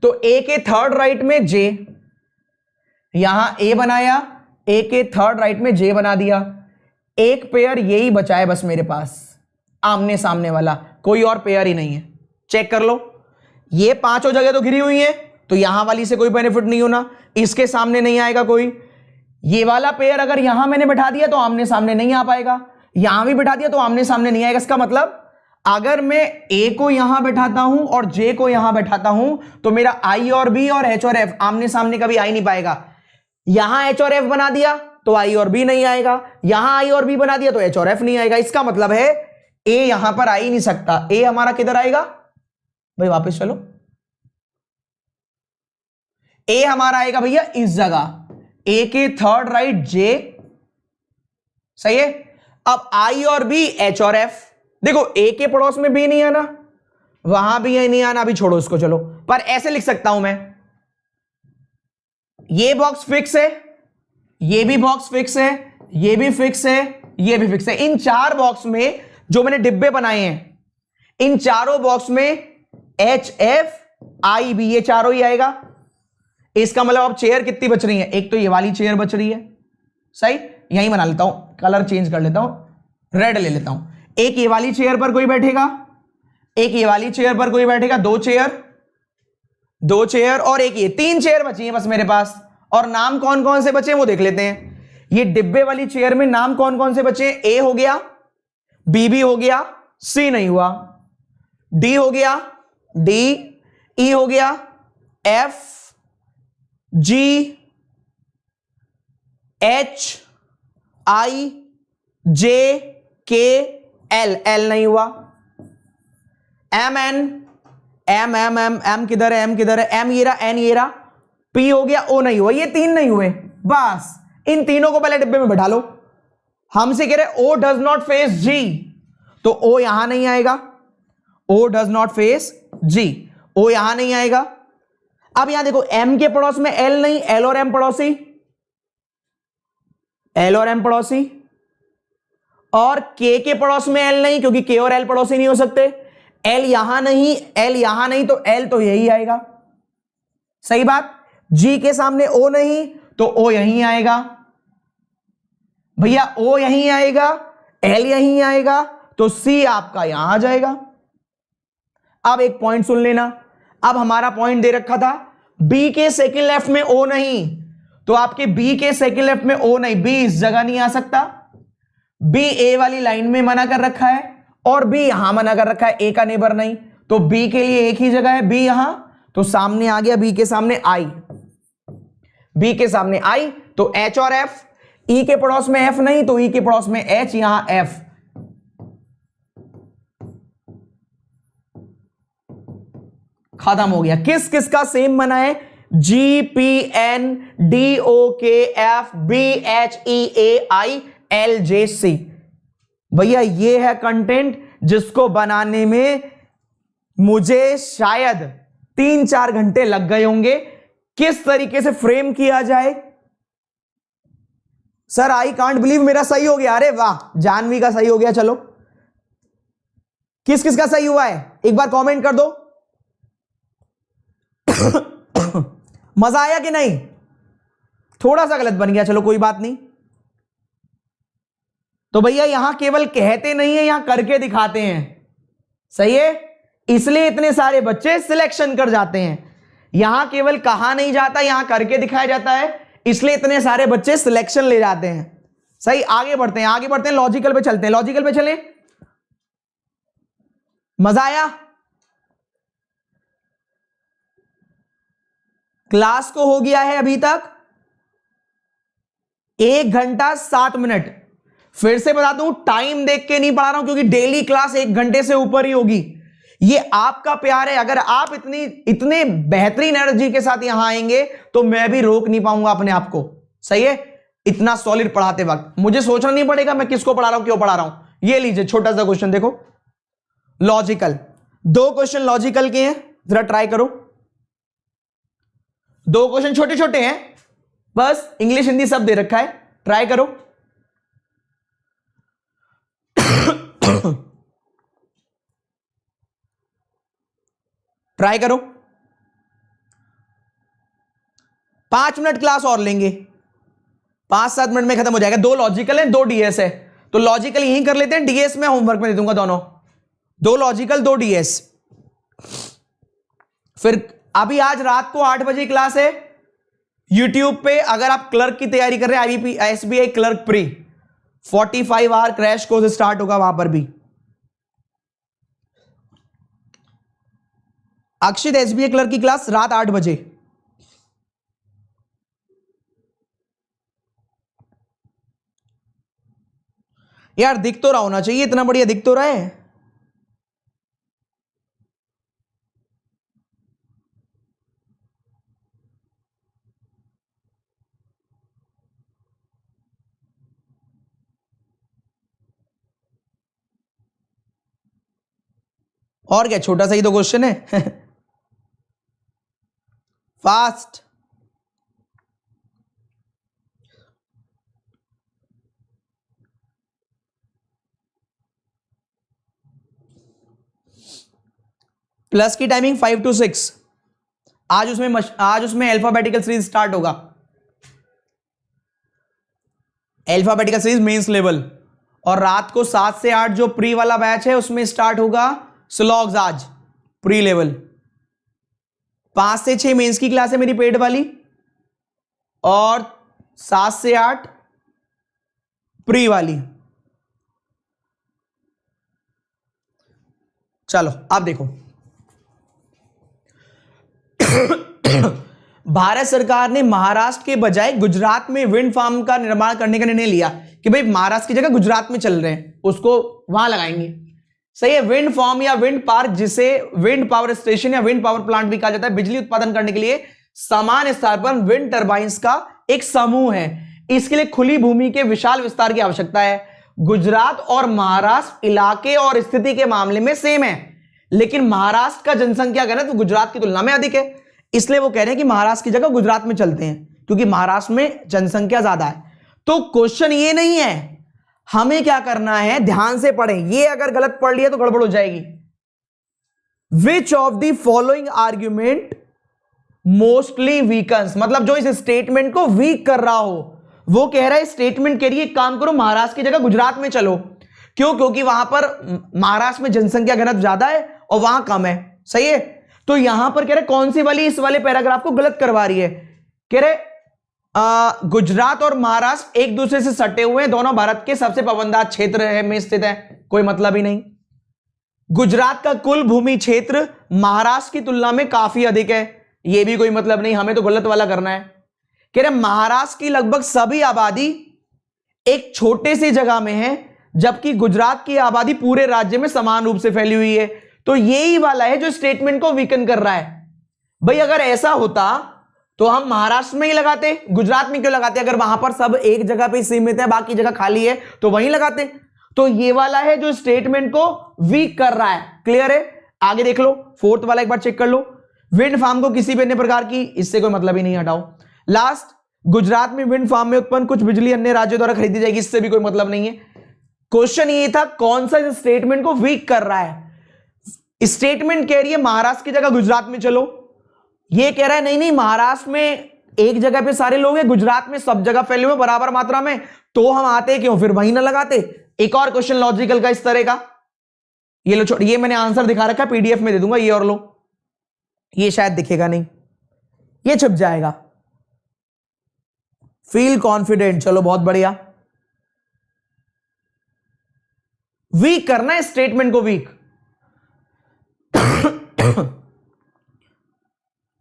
Speaker 1: तो ए के थर्ड राइट में जे, यहां ए बनाया, ए के थर्ड राइट में जे बना दिया। एक पेयर यही बचा है बस मेरे पास, आमने सामने वाला, कोई और पेयर ही नहीं है। चेक कर लो, ये 5 जगह तो घिरी हुई है, तो यहां वाली से कोई बेनिफिट नहीं होना, इसके सामने नहीं आएगा कोई। ये वाला पेयर अगर यहां मैंने बैठा दिया तो आमने सामने नहीं आ पाएगा, यहां भी बैठा दिया तो आमने सामने नहीं आएगा। इसका मतलब अगर मैं ए को यहां बैठाता हूं और जे को यहां बैठाता हूं तो मेरा आई और बी और एच और एफ आमने सामने कभी आ ही नहीं पाएगा। यहां एच और एफ बना दिया तो आई और बी नहीं आएगा, यहां आई और बी बना दिया तो एच और एफ नहीं आएगा। इसका मतलब है ए यहां पर आ ही नहीं सकता। ए हमारा किधर आएगा भाई, वापस चलो, ए हमारा आएगा भैया इस जगह, ए के थर्ड राइट जे, सही है। अब आई और बी, एच और एफ। देखो ए के पड़ोस में बी नहीं आना, वहां भी नहीं आना, अभी छोड़ो इसको, चलो। पर ऐसे लिख सकता हूं मैं, ये बॉक्स फिक्स है, ये भी बॉक्स फिक्स है, ये भी फिक्स है, ये भी फिक्स है। इन 4 बॉक्स में जो मैंने डिब्बे बनाए हैं, इन चारों बॉक्स में एच एफ आई बी, ये चारों ही आएगा। इसका मतलब अब चेयर कितनी बच रही है? एक तो ये वाली चेयर बच रही है, सही। यहीं बना लेता हूं, कलर चेंज कर लेता हूं, रेड ले लेता हूं। एक ये वाली चेयर पर कोई बैठेगा, एक ये वाली चेयर पर कोई बैठेगा, 2 चेयर और एक ये, 3 चेयर बची हैं बस मेरे पास। और नाम कौन कौन से बचे वो देख लेते हैं। ये डिब्बे वाली चेयर में नाम कौन कौन से बचे? ए हो गया, बी भी हो गया, सी नहीं हुआ, डी हो गया, डी, ई हो गया, एफ, जी, एच, आई, जे, के, एल, एल नहीं हुआ, M, N, M M M M किधर है? एम किधर है? एम ये रहा, एन ये रहा, पी हो गया, ओ नहीं हुआ। ये 3 नहीं हुए, बस इन तीनों को पहले डिब्बे में बैठा लो। हमसे कह रहे ओ डज नॉट फेस जी, तो ओ यहां नहीं आएगा, ओ डज नॉट फेस जी, ओ यहां नहीं आएगा। अब यहां देखो, एम के पड़ोस में एल नहीं, एल और एम पड़ोसी, एल और एम पड़ोसी, और के पड़ोस में एल नहीं क्योंकि के और एल पड़ोसी नहीं हो सकते। एल यहां नहीं, एल यहां नहीं, तो एल तो यही आएगा, सही बात। जी के सामने ओ नहीं तो ओ यहीं आएगा भैया, ओ यहीं आएगा, एल यहीं आएगा, तो सी आपका यहां आ जाएगा। अब एक पॉइंट सुन लेना, अब हमारा पॉइंट दे रखा था बी के सेकंड लेफ्ट में ओ नहीं, तो आपके बी के सेकंड लेफ्ट में ओ नहीं, बी इस जगह नहीं आ सकता। बी ए वाली लाइन में मना कर रखा है और बी यहां मना कर रखा है, ए का नेबर नहीं, तो बी के लिए एक ही जगह है, बी यहां, तो सामने आ गया बी के सामने आई, बी के सामने आई, तो एच और एफ। ई के पड़ोस में एफ नहीं, तो ई के पड़ोस में एच, यहां एफ। खत्म हो गया। किस किस का सेम बना है? जी, पी, एन, डी, ओ, के, एफ, बी, एच, ई, ए, आई, एल, जे, सी। भैया ये है कंटेंट जिसको बनाने में मुझे शायद 3-4 घंटे लग गए होंगे। किस तरीके से फ्रेम किया जाए। सर आई कांट बिलीव मेरा सही हो गया। अरे वाह, जानवी का सही हो गया। चलो किस किस का सही हुआ है एक बार कमेंट कर दो। मजा आया कि नहीं? थोड़ा सा गलत बन गया, चलो कोई बात नहीं। तो भैया यहां केवल कहते नहीं है, यहां करके दिखाते हैं, सही है, इसलिए इतने सारे बच्चे सिलेक्शन कर जाते हैं। यहां केवल कहा नहीं जाता, यहां करके दिखाया जाता है, इसलिए इतने सारे बच्चे सिलेक्शन ले जाते हैं। सही, आगे बढ़ते हैं, आगे बढ़ते हैं, लॉजिकल पे चलते हैं, लॉजिकल पे चलें। मजा आया? क्लास को हो गया है अभी तक 1 घंटा 7 मिनट। फिर से बता दूं, टाइम देख के नहीं पढ़ा रहा हूं, क्योंकि डेली क्लास 1 घंटे से ऊपर ही होगी। ये आपका प्यार है, अगर आप इतने बेहतरीन एनर्जी के साथ यहां आएंगे तो मैं भी रोक नहीं पाऊंगा अपने आप को। सही है, इतना सॉलिड पढ़ाते वक्त मुझे सोचना नहीं पड़ेगा मैं किसको पढ़ा रहा हूं, क्यों पढ़ा रहा हूं। ये लीजिए छोटा सा क्वेश्चन देखो, लॉजिकल, 2 क्वेश्चन लॉजिकल के हैं, जरा ट्राई करो। 2 क्वेश्चन छोटे छोटे हैं, बस इंग्लिश हिंदी सब दे रखा है, ट्राई करो। ट्राई करो। 5 मिनट क्लास और लेंगे, 5-7 मिनट में खत्म हो जाएगा। 2 लॉजिकल है, 2 डीएस है, तो लॉजिकल यहीं कर लेते हैं, डीएस में होमवर्क में दे दूंगा दोनों, 2 लॉजिकल 2 डीएस। फिर अभी आज रात को 8 बजे क्लास है यूट्यूब पे, अगर आप क्लर्क की तैयारी कर रहे हैं, IBP SBI clerk pre 45 hour crash course start होगा वहां पर भी। अक्षित एसबीआई क्लर्क की क्लास रात 8 बजे। यार दिख तो रहा होना चाहिए, इतना बढ़िया दिख तो रहा है। और क्या, छोटा सा ही तो क्वेश्चन है। फास्ट। प्लस की टाइमिंग 5 to 6। आज उसमें अल्फाबेटिकल सीरीज स्टार्ट होगा, अल्फाबेटिकल सीरीज मेंस लेवल। और रात को 7 से 8 जो प्री वाला बैच है उसमें स्टार्ट होगा स्लॉग्स, आज प्री लेवल। 5 से 6 मेंस की क्लास है मेरी पेड वाली, और 7 से 8 प्री वाली। चलो अब देखो, भारत सरकार ने महाराष्ट्र के बजाय गुजरात में विंड फार्म का निर्माण करने का निर्णय लिया कि भाई महाराष्ट्र की जगह गुजरात में चल रहे हैं, उसको वहां लगाएंगे। सही है, विंड फार्म या विंड पार्क, जिसे विंड पावर स्टेशन या विंड पावर प्लांट भी कहा जाता है, बिजली उत्पादन करने के लिए समान स्थान पर विंड टर्बाइन्स का एक समूह है। इसके लिए खुली भूमि के विशाल विस्तार की आवश्यकता है। गुजरात और महाराष्ट्र इलाके और स्थिति के मामले में सेम है, लेकिन महाराष्ट्र का जनसंख्या घनत्व तो गुजरात की तुलना में अधिक है, इसलिए वो कह रहे हैं कि महाराष्ट्र की जगह गुजरात में चलते हैं, क्योंकि महाराष्ट्र में जनसंख्या ज्यादा है। तो क्वेश्चन ये नहीं है, हमें क्या करना है, ध्यान से पढ़ें, ये अगर गलत पढ़ लिया तो गड़बड़ हो जाएगी। Which of the following argument mostly weakens, मतलब जो इस स्टेटमेंट को वीक कर रहा हो, वो कह रहा है स्टेटमेंट कह रही है काम करो महाराष्ट्र की जगह गुजरात में चलो। क्यों? क्योंकि वहां पर महाराष्ट्र में जनसंख्या घनत्व ज्यादा है और वहां कम है। सही है, तो यहां पर कह रहे कौन सी वाली इस वाले पैराग्राफ को गलत करवा रही है, कह रहे गुजरात और महाराष्ट्र एक दूसरे से सटे हुए हैं, दोनों भारत के सबसे पाबंदाज क्षेत्र है में स्थित है, कोई मतलब ही नहीं। गुजरात का कुल भूमि क्षेत्र महाराष्ट्र की तुलना में काफी अधिक है, यह भी कोई मतलब नहीं, हमें तो गलत वाला करना है। कह रहे महाराष्ट्र की लगभग सभी आबादी एक छोटे सी जगह में है, जबकि गुजरात की आबादी पूरे राज्य में समान रूप से फैली हुई है। तो यही वाला है जो स्टेटमेंट को वीकन कर रहा है। भाई अगर ऐसा होता तो हम महाराष्ट्र में ही लगाते, गुजरात में क्यों लगाते? अगर वहां पर सब एक जगह पे सीमित है, बाकी जगह खाली है, तो वहीं लगाते। तो ये वाला है जो स्टेटमेंट को वीक कर रहा है। क्लियर है? आगे देख लो, 4th वाला एक बार चेक कर लो। विंड फार्म को किसी भी अन्य प्रकार की, इससे कोई मतलब ही नहीं, हटाओ। लास्ट, गुजरात में विंड फार्म में उत्पन्न कुछ बिजली अन्य राज्यों द्वारा खरीदी जाएगी, इससे भी कोई मतलब नहीं है। क्वेश्चन ये था कौन सा इस स्टेटमेंट को वीक कर रहा है। स्टेटमेंट कह रही है महाराष्ट्र की जगह गुजरात में चलो, ये कह रहा है नहीं नहीं, महाराष्ट्र में एक जगह पे सारे लोग हैं, गुजरात में सब जगह फैले हुए बराबर मात्रा में, तो हम आते क्यों, फिर वहीं ना लगाते। एक और क्वेश्चन लॉजिकल का इस तरह का, ये लो छोड़, ये मैंने आंसर दिखा रखा है, पीडीएफ में दे दूंगा, ये और लो, ये शायद दिखेगा नहीं, ये छप जाएगा। फील कॉन्फिडेंट, चलो बहुत बढ़िया। वीक करना है स्टेटमेंट को, वीक।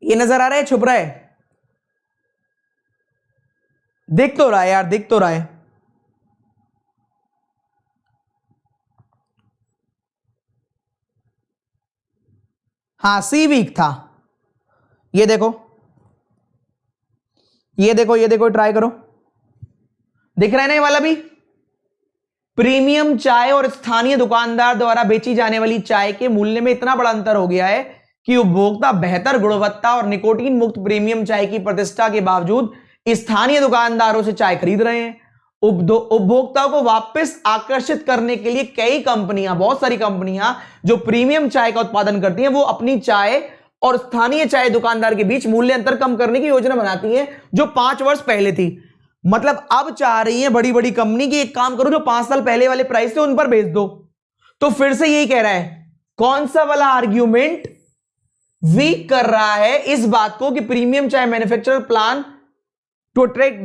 Speaker 1: ये नजर आ रहा है, छुप रहा है, दिख तो रहा है यार, दिख तो रहा है। हाँ सी वीक था, ये देखो, ये देखो, ये देखो, ट्राई करो, दिख रहा है ना ये वाला भी। प्रीमियम चाय और स्थानीय दुकानदार द्वारा बेची जाने वाली चाय के मूल्य में इतना बड़ा अंतर हो गया है कि उपभोक्ता बेहतर गुणवत्ता और निकोटीन मुक्त प्रीमियम चाय की प्रतिष्ठा के बावजूद स्थानीय दुकानदारों से चाय खरीद रहे हैं। उपभोक्ताओं को वापस आकर्षित करने के लिए कई कंपनियां, बहुत सारी कंपनियां जो प्रीमियम चाय का उत्पादन करती हैं, वो अपनी चाय और स्थानीय चाय दुकानदार के बीच मूल्य अंतर कम करने की योजना बनाती हैं, जो 5 वर्ष पहले थी। मतलब अब चाह रही है बड़ी बड़ी कंपनी की, एक काम करो, जो 5 साल पहले वाले प्राइस थे उन पर बेच दो। तो फिर से यही कह रहा है, कौन सा वाला आर्ग्यूमेंट वीक कर रहा है इस बात को कि प्रीमियम चाय मैन्युफैक्चरर प्लान टू अट्रैक्ट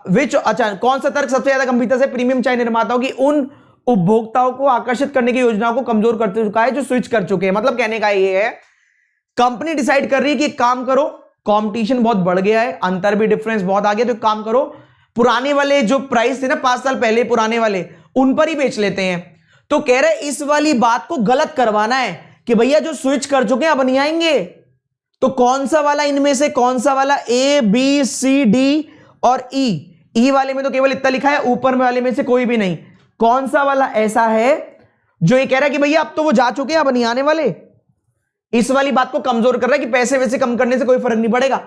Speaker 1: विच, अच्छा कौन सा तर्क सबसे ज्यादा गंभीरता से प्रीमियम चाय निर्माताओं की उन उपभोक्ताओं को आकर्षित करने की योजनाओं को कमजोर कर चुका है जो स्विच कर चुके हैं। मतलब कहने का ये है, कंपनी डिसाइड कर रही है कि एक काम करो, कंपटीशन बहुत बढ़ गया है, अंतर भी डिफरेंस बहुत आ गया, तो काम करो पुराने वाले जो प्राइस थे ना 5 साल पहले पुराने वाले, उन पर ही बेच लेते हैं। तो कह रहे इस वाली बात को गलत करवाना है कि भैया जो स्विच कर चुके हैं अब नहीं आएंगे। तो कौन सा वाला इनमें से, कौन सा वाला, ए बी सी डी और ई वाले में तो केवल इतना लिखा है, ऊपर वाले में से कोई भी नहीं। कौन सा वाला ऐसा है जो ये कह रहा है कि भैया अब तो वो जा चुके हैं अब नहीं आने वाले। इस वाली बात को कमजोर कर रहा है कि पैसे वैसे कम करने से कोई फर्क नहीं पड़ेगा।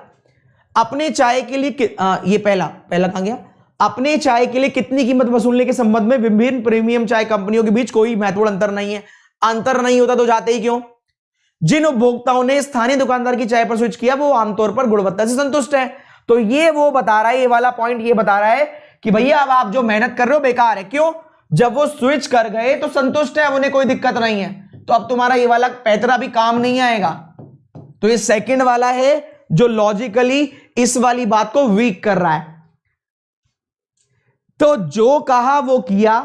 Speaker 1: अपने चाय के लिए ये पहला कहां गया, अपने चाय के लिए कितनी कीमत वसूलने के संबंध में विभिन्न प्रीमियम चाय कंपनियों के बीच कोई महत्वपूर्ण अंतर नहीं है। अंतर नहीं होता तो जाते ही क्यों। जिन उपभोक्ताओं ने स्थानीय दुकानदार की चाय पर स्विच किया वो आमतौर पर गुणवत्ता से संतुष्ट है। तो ये वो बता रहा है, ये वाला पॉइंट ये बता रहा है कि भैया अब आप जो मेहनत कर रहे हो बेकार है। क्यों, जब वो स्विच कर गए तो संतुष्ट है, उन्हें कोई दिक्कत नहीं है, तो अब तुम्हारा ये वाला पैतरा भी काम नहीं आएगा। तो ये सेकंड वाला है जो लॉजिकली इस वाली बात को वीक कर रहा है। तो जो कहा वो किया।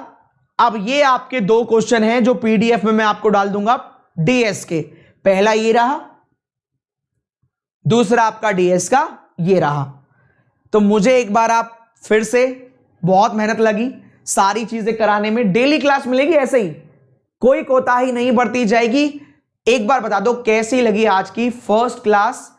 Speaker 1: अब ये आपके 2 क्वेश्चन हैं जो पीडीएफ में मैं आपको डाल दूंगा डीएस के। पहला ये रहा, दूसरा आपका डीएस का ये रहा। तो मुझे एक बार आप फिर से, बहुत मेहनत लगी सारी चीजें कराने में, डेली क्लास मिलेगी ऐसे ही, कोई कोताही नहीं बरती जाएगी। एक बार बता दो कैसी लगी आज की फर्स्ट क्लास।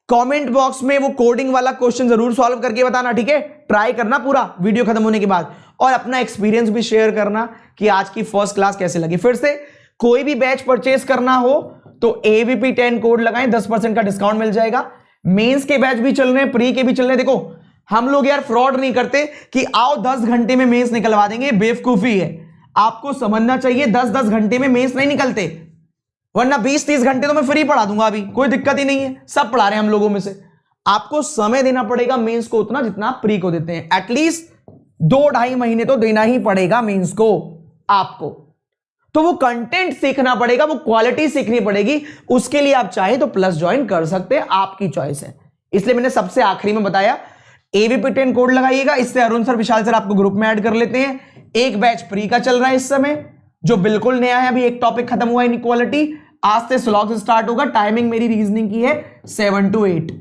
Speaker 1: कमेंट बॉक्स में वो कोडिंग वाला क्वेश्चन जरूर सॉल्व करके बताना, ठीक है, ट्राई करना पूरा वीडियो खत्म होने के बाद, और अपना एक्सपीरियंस भी शेयर करना कि आज की फर्स्ट क्लास कैसे लगी। फिर से कोई भी बैच परचेस करना हो तो AVP 10 कोड लगाएं, 10% का डिस्काउंट मिल जाएगा। मेंस के बैच भी चल रहे हैं, प्री के भी चल रहे हैं। देखो हम लोग यार फ्रॉड नहीं करते कि आओ 10 घंटे में मेंस निकलवा देंगे, बेवकूफी है। आपको समझना चाहिए 10-10 घंटे में मेंस नहीं निकलते, वरना 20-30 घंटे तो मैं फ्री पढ़ा दूंगा, अभी कोई दिक्कत ही नहीं है, सब पढ़ा रहे हैं हम लोगों में से। आपको समय देना पड़ेगा मेंस को उतना जितना आप प्री को देते हैं, एटलीस्ट 2-2.5 महीने तो देना ही पड़ेगा मेंस को आपको। तो वो कंटेंट सीखना पड़ेगा, वो क्वालिटी सीखनी पड़ेगी। उसके लिए आप चाहे तो प्लस ज्वाइन कर सकते हैं, आपकी चॉइस है। इसलिए मैंने सबसे आखिरी में बताया AVP 10 कोड लगाइएगा, इससे अरुण सर, विशाल सर आपको ग्रुप में ऐड कर लेते हैं। एक बैच प्री का चल रहा है इस समय जो बिल्कुल नया है, अभी एक टॉपिक खत्म हुआ इनइक्वालिटी, आज से स्लॉग्स स्टार्ट होगा। टाइमिंग मेरी रीजनिंग की है 7 to 8।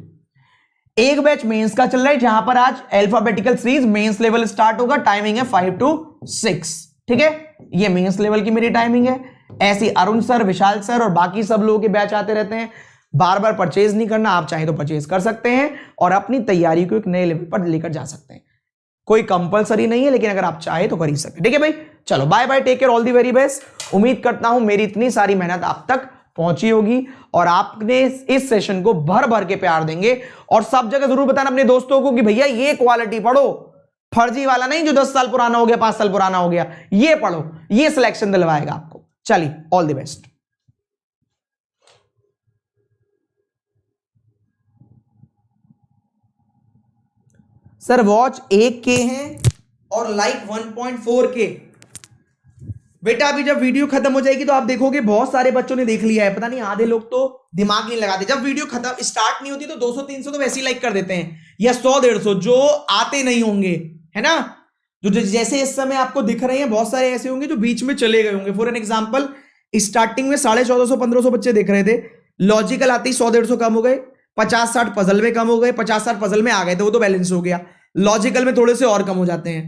Speaker 1: एक बैच मेंस का चल रहा है जहां पर आज alphabetical series mains level start होगा, टाइमिंग है 5 to 6, ठीक है, ये मेंस लेवल की मेरी टाइमिंग है। ऐसी अरुण सर, विशाल सर और बाकी सब लोगों के बैच आते रहते हैं। बार बार परचेज नहीं करना, आप चाहे तो परचेज कर सकते हैं और अपनी तैयारी को एक नए लेवल पर लेकर जा सकते हैं। कोई कंपलसरी नहीं है, लेकिन अगर आप चाहे तो कर ही सकते हैं, ठीक है भाई। चलो bye bye, take care, all the very best. उम्मीद करता हूं मेरी इतनी सारी मेहनत आप तक पहुंची होगी और आपने इस सेशन को भर भर के प्यार देंगे। और सब जगह जरूर बताना अपने दोस्तों को कि भैया ये क्वालिटी पढ़ो, फर्जी वाला नहीं जो 10 साल पुराना हो गया, 5 साल पुराना हो गया, ये पढ़ो, ये सिलेक्शन दिलवाएगा आपको। चलिए, all the best. Sir watch 1K है और लाइक 1.4K। बेटा अभी जब वीडियो खत्म हो जाएगी तो आप देखोगे बहुत सारे बच्चों ने देख लिया है, पता नहीं आधे लोग तो दिमाग नहीं लगाते। जब वीडियो खत्म स्टार्ट नहीं होती तो 200-300 तो वैसे ही लाइक कर देते हैं, या 100-150 जो आते नहीं होंगे, है ना। जो जैसे इस समय आपको दिख रहे हैं बहुत सारे ऐसे होंगे जो बीच में चले गए होंगे। फॉर एन एग्जाम्पल स्टार्टिंग में 1450-1500 बच्चे देख रहे थे, लॉजिकल आते ही 100-150 कम हो गए, 50-60 पजल में कम हो गए, 50-60 पजल में आ गए, तो वो तो बैलेंस हो गया। लॉजिकल में थोड़े से और कम हो जाते हैं,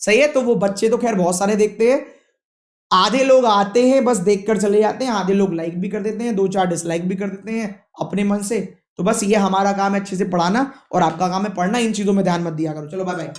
Speaker 1: सही है। तो वो बच्चे तो खैर बहुत सारे देखते हैं, आधे लोग आते हैं बस देखकर चले जाते हैं, आधे लोग लाइक भी कर देते हैं, 2-4 डिसलाइक भी कर देते हैं अपने मन से। तो बस ये हमारा काम है अच्छे से पढ़ाना, और आपका काम है पढ़ना, इन चीजों में ध्यान मत दिया करो। चलो बाय बाय।